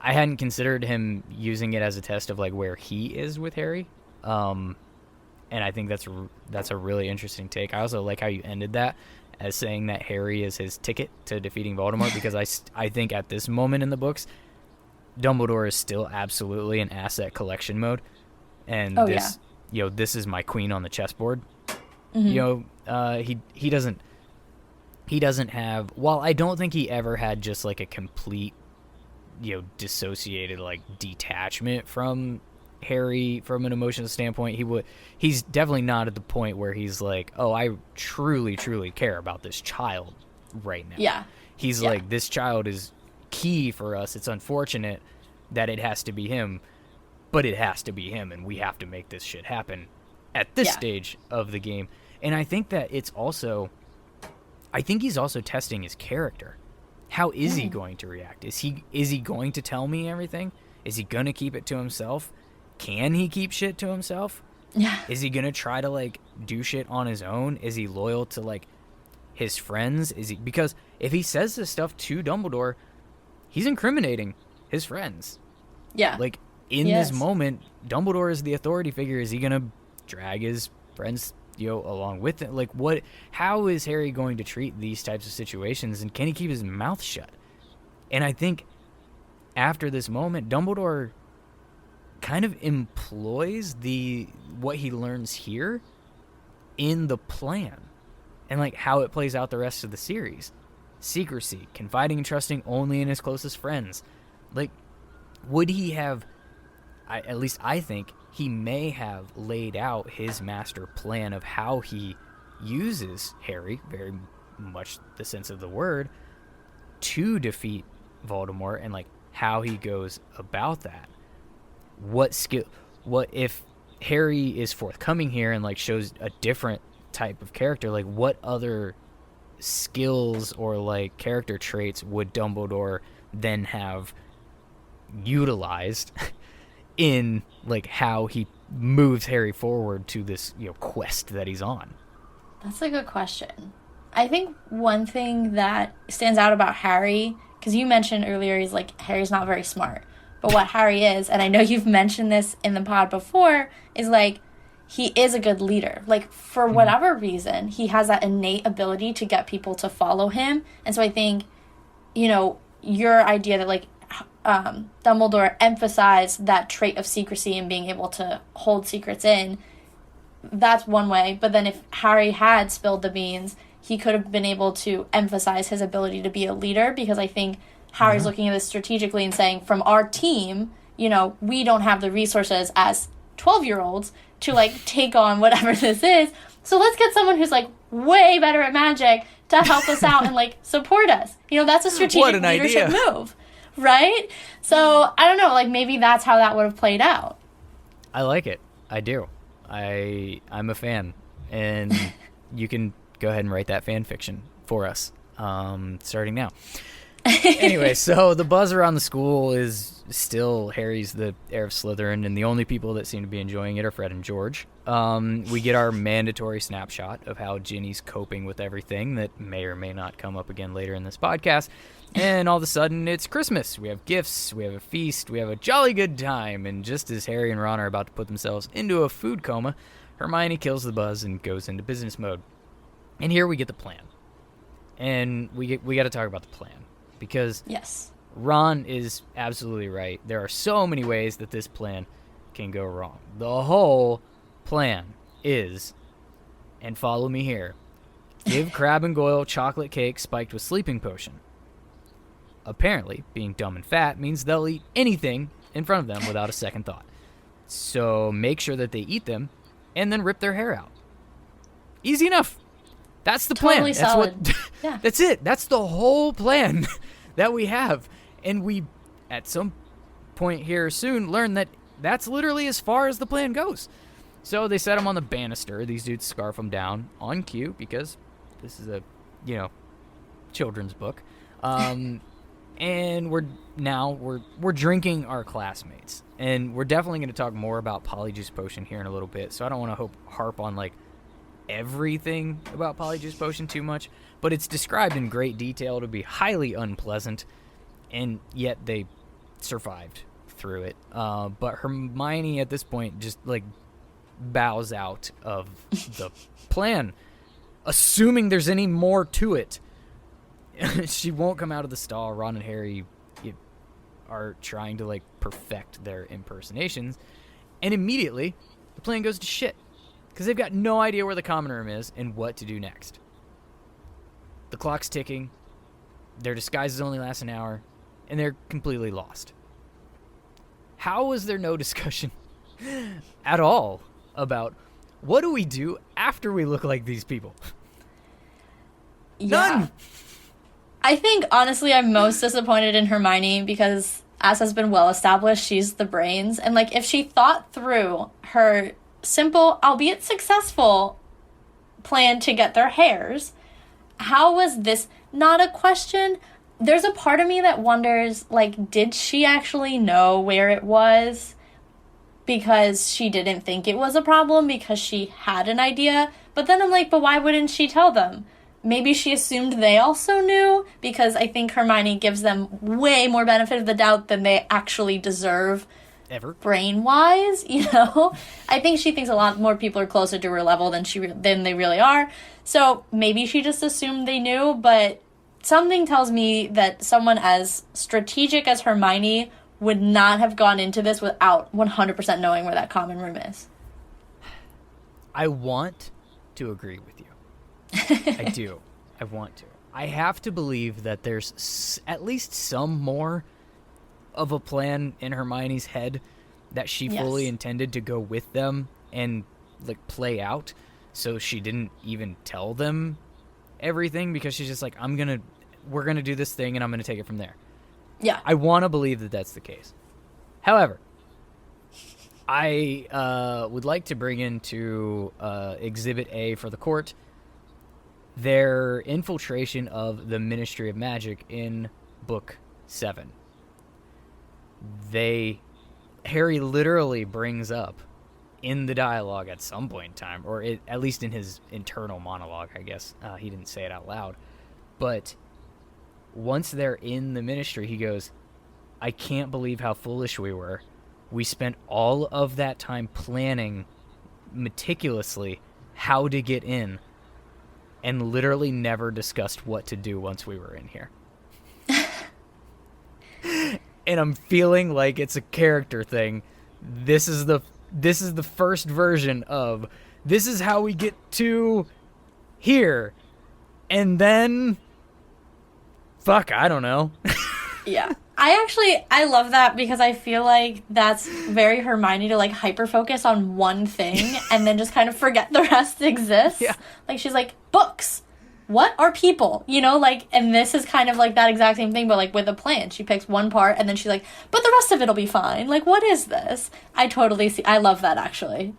I hadn't considered him using it as a test of, like, where he is with Harry. And I think that's a really interesting take. I also like how you ended that as saying that Harry is his ticket to defeating Voldemort, because I think at this moment in the books, Dumbledore is still absolutely in asset collection mode, and this is my queen on the chessboard. Mm-hmm. He doesn't have. While I don't think he ever had just like a complete, dissociated, like, detachment from Harry from an emotional standpoint, he's definitely not at the point where he's like, oh, I truly care about this child right now. Yeah. He's like, this child is key for us. It's unfortunate that it has to be him, but it has to be him, and we have to make this shit happen at this stage of the game. And I think that he's also testing his character. How is he going to react? Is he going to tell me everything? Is he going to keep it to himself? Can he keep shit to himself? Yeah. Is he gonna try to, like, do shit on his own? Is he loyal to, like, his friends? Because if he says this stuff to Dumbledore, he's incriminating his friends. Yeah. Like, in this moment, Dumbledore is the authority figure. Is he gonna drag his friends, along with it? Like, how is Harry going to treat these types of situations, and can he keep his mouth shut? And I think after this moment, Dumbledore kind of employs what he learns here in the plan, and, like, how it plays out the rest of the series. Secrecy, confiding and trusting only in his closest friends. Like, would he have, at least I think he may have laid out his master plan of how he uses Harry, very much the sense of the word, to defeat Voldemort and like how he goes about that. What if Harry is forthcoming here and like shows a different type of character, like what other skills or like character traits would Dumbledore then have utilized in like how he moves Harry forward to this, you know, quest that he's on? That's a good question. I think one thing that stands out about Harry, because you mentioned earlier he's like, Harry's not very smart. But what Harry is, and I know you've mentioned this in the pod before, is like, he is a good leader. Like, for whatever reason, he has that innate ability to get people to follow him. And so I think, you know, your idea that, like, Dumbledore emphasized that trait of secrecy and being able to hold secrets in, that's one way. But then if Harry had spilled the beans, he could have been able to emphasize his ability to be a leader, because I think Harry's looking at this strategically and saying, from our team, you know, we don't have the resources as 12-year-olds to, like, take on whatever this is. So let's get someone who's, like, way better at magic to help us out and, like, support us. You know, that's a strategic leadership move, right? So, I don't know, like, maybe that's how that would have played out. I like it. I do. I'm a fan. And you can go ahead and write that fan fiction for us, starting now. Anyway, so the buzz around the school is still Harry's the heir of Slytherin, and the only people that seem to be enjoying it are Fred and George. We get our mandatory snapshot of how Ginny's coping with everything that may or may not come up again later in this podcast. And all of a sudden, it's Christmas. We have gifts, we have a feast, we have a jolly good time. And just as Harry and Ron are about to put themselves into a food coma, Hermione kills the buzz and goes into business mode. And here we get the plan. And we got to talk about the plan. Because yes, Ron is absolutely right. There are so many ways that this plan can go wrong. The whole plan is, and follow me here, give Crabbe and Goyle chocolate cake spiked with sleeping potion. Apparently, being dumb and fat means they'll eat anything in front of them without a second thought. So make sure that they eat them and then rip their hair out. Easy enough. That's the plan. Totally solid. Yeah. That's it. That's the whole plan that we have. And we, at some point here soon, learn that that's literally as far as the plan goes. So they set them on the banister. These dudes scarf them down on cue because this is a, you know, children's book. And we're drinking our classmates. And we're definitely going to talk more about Polyjuice Potion here in a little bit. So I don't want to harp on, like, everything about Polyjuice Potion too much, but it's described in great detail to be highly unpleasant, and yet they survived through it. But Hermione at this point just like bows out of the plan, assuming there's any more to it. She won't come out of the stall. Ron and Harry are trying to like perfect their impersonations, and immediately the plan goes to shit. Because they've got no idea where the common room is and what to do next. The clock's ticking, their disguises only last an hour, and they're completely lost. How was there no discussion at all about what do we do after we look like these people? Yeah. None! I think, honestly, I'm most disappointed in Hermione because, as has been well established, she's the brains. And, like, if she thought through her simple, albeit successful, plan to get their hairs, how was this not a question? There's a part of me that wonders, like, did she actually know where it was because she didn't think it was a problem because she had an idea? But then I'm like, but why wouldn't she tell them? Maybe she assumed they also knew, because I think Hermione gives them way more benefit of the doubt than they actually deserve. Ever. Brain-wise, you know? I think she thinks a lot more people are closer to her level than they really are. So maybe she just assumed they knew, but something tells me that someone as strategic as Hermione would not have gone into this without 100% knowing where that common room is. I want to agree with you. I do. I want to. I have to believe that there's at least some more of a plan in Hermione's head that she fully intended to go with them and like play out, so she didn't even tell them everything, because she's just like, I'm gonna we're going to do this thing and I'm going to take it from there. Yeah. I want to believe that that's the case. However, I would like to bring into Exhibit A for the court their infiltration of the Ministry of Magic in Book 7. Harry literally brings up in the dialogue at some point in time, or at least in his internal monologue, I guess. He didn't say it out loud. But once they're in the ministry, he goes, I can't believe how foolish we were. We spent all of that time planning meticulously how to get in and literally never discussed what to do once we were in here. And I'm feeling like it's a character thing. This is the first version of this is how we get to here. And then fuck, I don't know. Yeah. I love that because I feel like that's very Hermione to like hyper focus on one thing and then just kind of forget the rest exists. Yeah. Like she's like, books. What are people? You know, like, and this is kind of like that exact same thing, but like with a plan. She picks one part and then she's like, but the rest of it'll be fine. Like, what is this? I love that actually.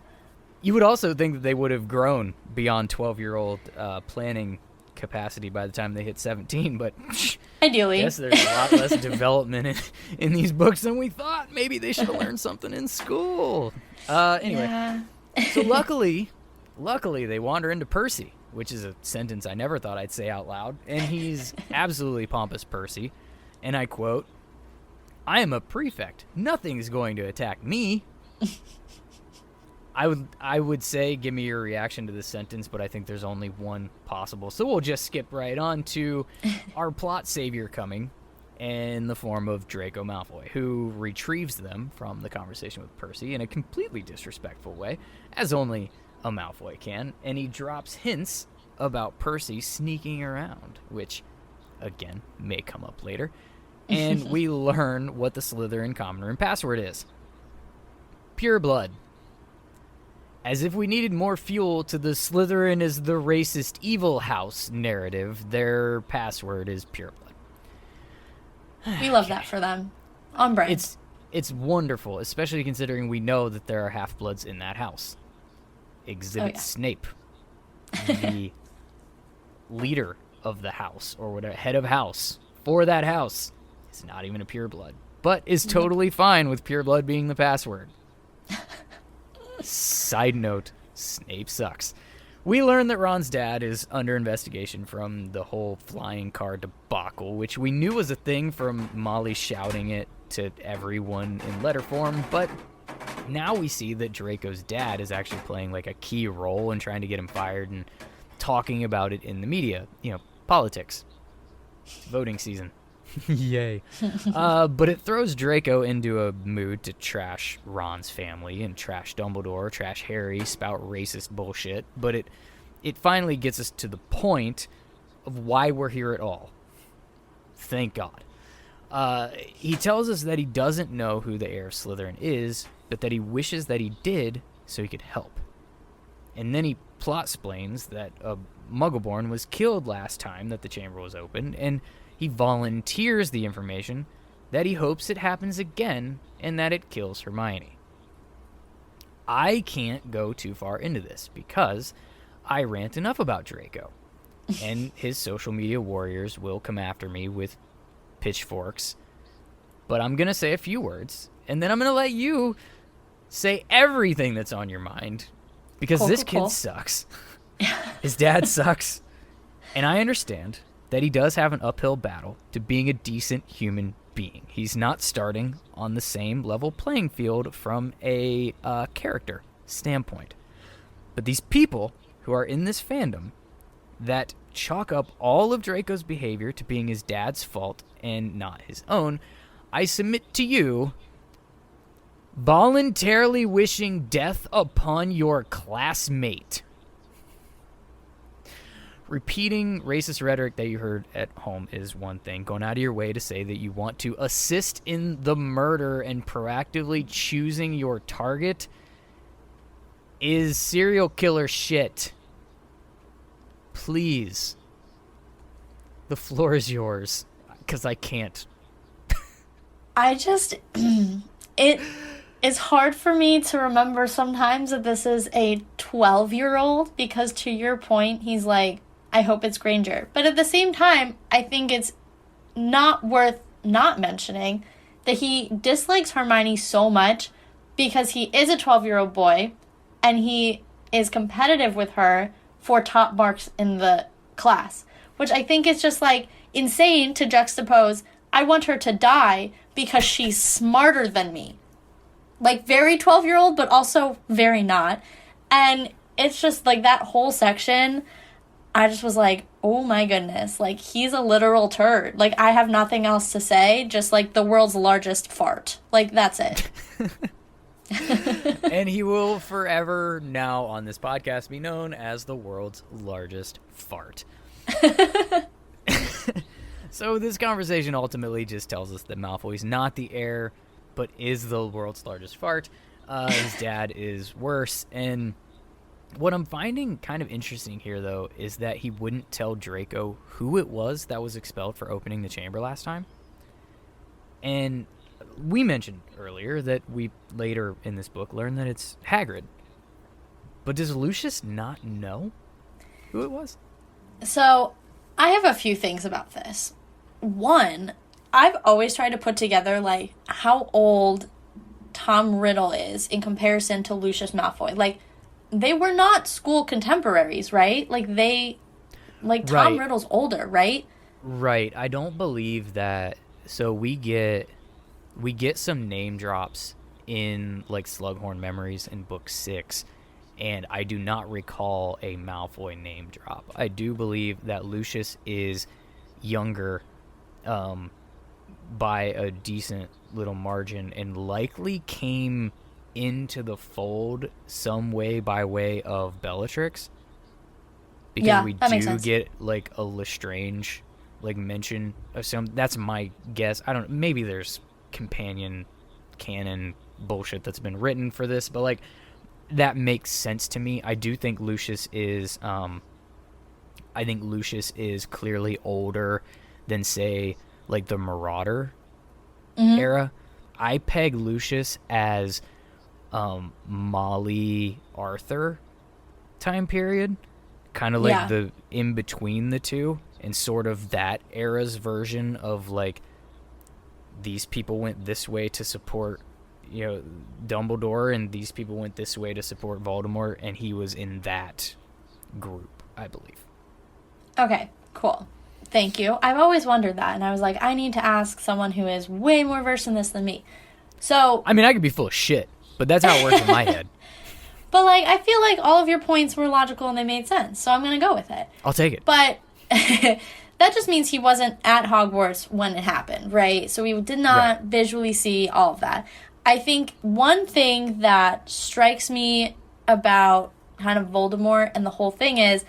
You would also think that they would have grown beyond 12-year-old planning capacity by the time they hit 17, but ideally, yes, there's a lot less development in these books than we thought. Maybe they should have learned something in school. Anyway, yeah. So luckily they wander into Percy, which is a sentence I never thought I'd say out loud, and he's absolutely pompous Percy, and I quote, "I am a prefect. Nothing's going to attack me." I would say give me your reaction to this sentence, but I think there's only one possible. So we'll just skip right on to our plot savior coming in the form of Draco Malfoy, who retrieves them from the conversation with Percy in a completely disrespectful way, as only a Malfoy can, and he drops hints about Percy sneaking around, which, again, may come up later. And we learn what the Slytherin common room password is. Pure blood. As if we needed more fuel to the Slytherin is the racist evil house narrative, their password is pure blood. We love that for them. On brand. It's wonderful, especially considering we know that there are half-bloods in that house. Exhibit Snape, the leader of the house, or whatever, head of house for that house, is not even a pure blood, but is totally fine with pure blood being the password. Side note, Snape sucks. We learn that Ron's dad is under investigation from the whole flying car debacle, which we knew was a thing from Molly shouting it to everyone in letter form, but now we see that Draco's dad is actually playing like a key role in trying to get him fired and talking about it in the media. You know, politics. It's voting season. Yay. But it throws Draco into a mood to trash Ron's family and trash Dumbledore, trash Harry, spout racist bullshit. But it finally gets us to the point of why we're here at all. Thank God. He tells us that he doesn't know who the Heir of Slytherin is, but that he wishes that he did so he could help. And then he plot-splains that a Muggleborn was killed last time that the chamber was opened, and he volunteers the information that he hopes it happens again and that it kills Hermione. I can't go too far into this because I rant enough about Draco, and his social media warriors will come after me with pitchforks, but I'm going to say a few words, and then I'm going to let you say everything that's on your mind, because this kid sucks. His dad sucks, and I understand that he does have an uphill battle to being a decent human being. He's not starting on the same level playing field from a character standpoint. But these people who are in this fandom that chalk up all of Draco's behavior to being his dad's fault and not his own, I submit to you, voluntarily wishing death upon your classmate. Repeating racist rhetoric that you heard at home is one thing. Going out of your way to say that you want to assist in the murder and proactively choosing your target is serial killer shit. Please. the floor is yours, because I can't. I just, it is hard for me to remember sometimes that this is a 12-year-old, because to your point, he's like, I hope it's Granger. But at the same time, I think it's not worth not mentioning that he dislikes Hermione so much because he is a 12-year-old boy and he is competitive with her for top marks in the class, which I think is just like insane to juxtapose. I want her to die because she's smarter than me. Like, very 12-year-old, but also very not. And it's just like that whole section, I just was like, oh my goodness, like, he's a literal turd. Like, I have nothing else to say, just like the world's largest fart. Like, that's it. And he will forever now on this podcast be known as the world's largest fart. So this conversation ultimately just tells us that Malfoy's not the heir, but is the world's largest fart. His dad is worse. And what I'm finding kind of interesting here, though, is that he wouldn't tell Draco who it was that was expelled for opening the chamber last time. And we mentioned earlier that we later in this book learn that it's Hagrid. But does Lucius not know who it was? So, I have a few things about this. One, I've always tried to put together, like, how old Tom Riddle is in comparison to Lucius Malfoy. Like, they were not school contemporaries, right? Like, Tom Riddle's older, right? Right. I don't believe that. So we get some name drops in, like, Slughorn Memories in Book 6, and I do not recall a Malfoy name drop. I do believe that Lucius is younger by a decent little margin and likely came into the fold some way by way of Bellatrix. Because we do get, like, a Lestrange, like, mention of some. That's my guess. I don't. Maybe there's companion canon bullshit that's been written for this, but, like, that makes sense to me. I do think Lucius is clearly older than, say, like, the Marauder era. I peg Lucius as Molly Arthur time period, kind of like the in between the two, and sort of that era's version of, like, these people went this way to support, you know, Dumbledore, and these people went this way to support Voldemort, and he was in that group, I believe. Okay, cool. Thank you. I've always wondered that, and I was like, I need to ask someone who is way more versed in this than me. So, I mean, I could be full of shit, but that's how it works in my head. But, like, I feel like all of your points were logical and they made sense, so I'm going to go with it. I'll take it. But that just means he wasn't at Hogwarts when it happened, right? So we did not visually see all of that. I think one thing that strikes me about kind of Voldemort and the whole thing is,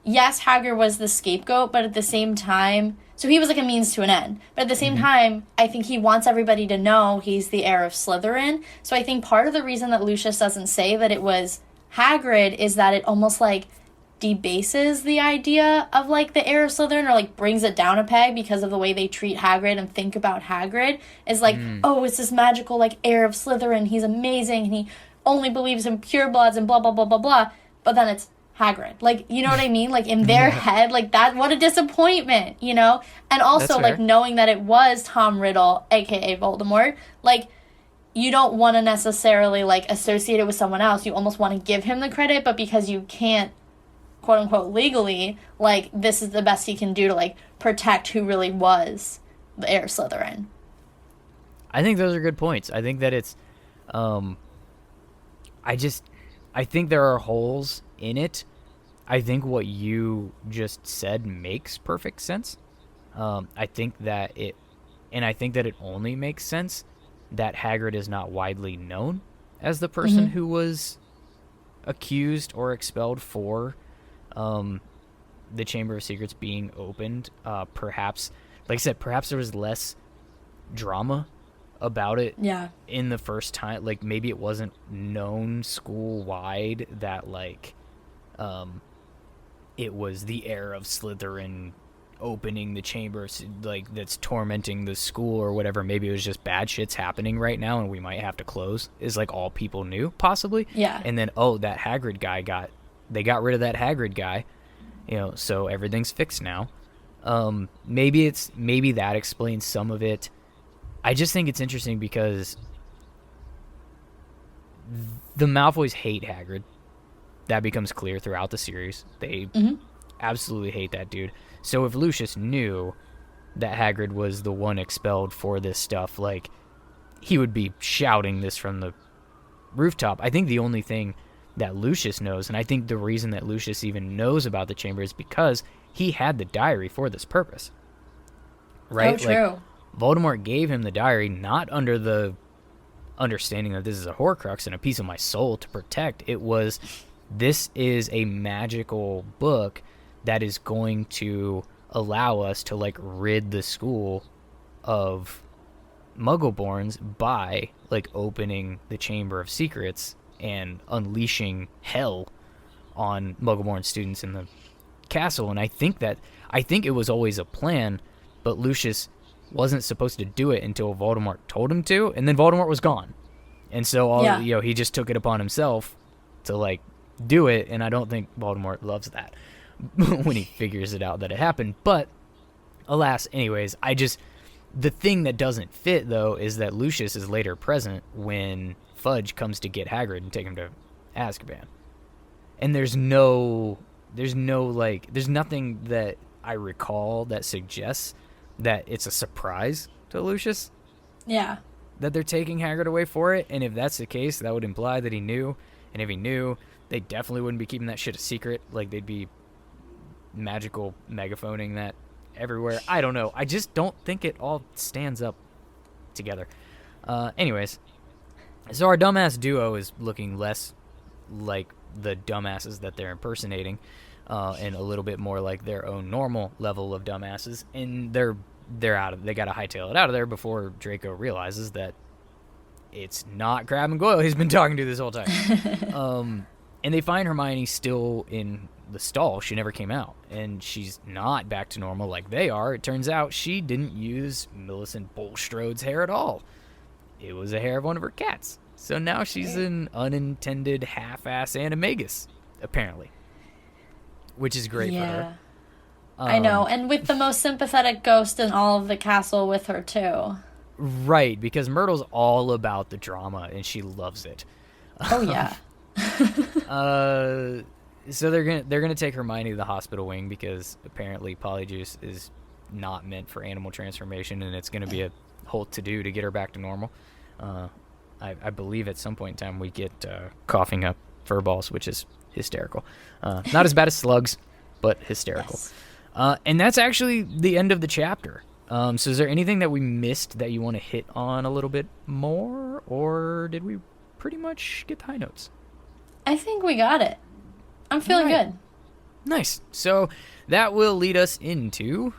yes, Hagrid was the scapegoat, but at the same time, so he was like a means to an end. But at the same time, I think he wants everybody to know he's the heir of Slytherin. So I think part of the reason that Lucius doesn't say that it was Hagrid is that it almost, like, debases the idea of, like, the heir of Slytherin, or, like, brings it down a peg because of the way they treat Hagrid and think about Hagrid. Is like, oh, it's this magical, like, heir of Slytherin, he's amazing, and he only believes in purebloods and blah, blah, blah, blah, blah. But then it's Hagrid. Like, you know what I mean? Like, in their head, like, that, what a disappointment, you know? And also, like, knowing that it was Tom Riddle, a.k.a. Voldemort, like, you don't want to necessarily, like, associate it with someone else. You almost want to give him the credit, but because you can't, quote-unquote, legally, like, this is the best he can do to, like, protect who really was the heir of Slytherin. I think those are good points. I think that it's, I think there are holes in it. I think what you just said makes perfect sense. I think that it only makes sense that Hagrid is not widely known as the person who was accused or expelled for the Chamber of Secrets being opened. Perhaps, like I said, perhaps there was less drama about it in the first time. Like, maybe it wasn't known school-wide that, like, it was the heir of Slytherin opening the chamber, like, that's tormenting the school or whatever. Maybe it was just bad shit's happening right now and we might have to close, is like all people knew, possibly. Yeah. And then, that Hagrid guy they got rid of that Hagrid guy, so everything's fixed now. Maybe that explains some of it. I just think it's interesting because the Malfoys hate Hagrid. That becomes clear throughout the series. They absolutely hate that dude. So if Lucius knew that Hagrid was the one expelled for this stuff, like, he would be shouting this from the rooftop. I think the only thing that Lucius knows, and I think the reason that Lucius even knows about the chamber, is because he had the diary for this purpose. Right? Oh, true. Like, Voldemort gave him the diary not under the understanding that this is a Horcrux and a piece of my soul to protect. It was, this is a magical book that is going to allow us to, like, rid the school of Muggleborns by, like, opening the Chamber of Secrets and unleashing hell on Muggleborn students in the castle. And I think it was always a plan, but Lucius wasn't supposed to do it until Voldemort told him to, and then Voldemort was gone. And so he just took it upon himself to, like, do it, and I don't think Voldemort loves that when he figures it out that it happened. But alas, anyways, the thing that doesn't fit, though, is that Lucius is later present when Fudge comes to get Hagrid and take him to Azkaban. And there's nothing that I recall that suggests that it's a surprise to Lucius. Yeah. That they're taking Hagrid away for it. And if that's the case, that would imply that he knew. And if he knew, they definitely wouldn't be keeping that shit a secret. Like, they'd be magical megaphoning that everywhere. I don't know. I just don't think it all stands up together. Anyways, so our dumbass duo is looking less like the dumbasses that they're impersonating, and a little bit more like their own normal level of dumbasses. And they're out of. They got to hightail it out of there before Draco realizes that it's not Crabbe and Goyle he's been talking to this whole time. And they find Hermione still in the stall. She never came out, and she's not back to normal like they are. It turns out she didn't use Millicent Bulstrode's hair at all. It was a hair of one of her cats. So now she's an unintended half-ass animagus, apparently, which is great for her. I know, and with the most sympathetic ghost in all of the castle with her, too. Right, because Myrtle's all about the drama, and she loves it. Oh, yeah. So they're gonna take Hermione to the hospital wing because apparently Polyjuice is not meant for animal transformation, and it's gonna be a whole to-do to get her back to normal. I believe at some point in time we get coughing up furballs, which is hysterical. Not as bad as slugs, but hysterical. Yes. And that's actually the end of the chapter. So is there anything that we missed that you want to hit on a little bit more, or did we pretty much get the high notes? I think we got it. I'm feeling good. Nice. So that will lead us into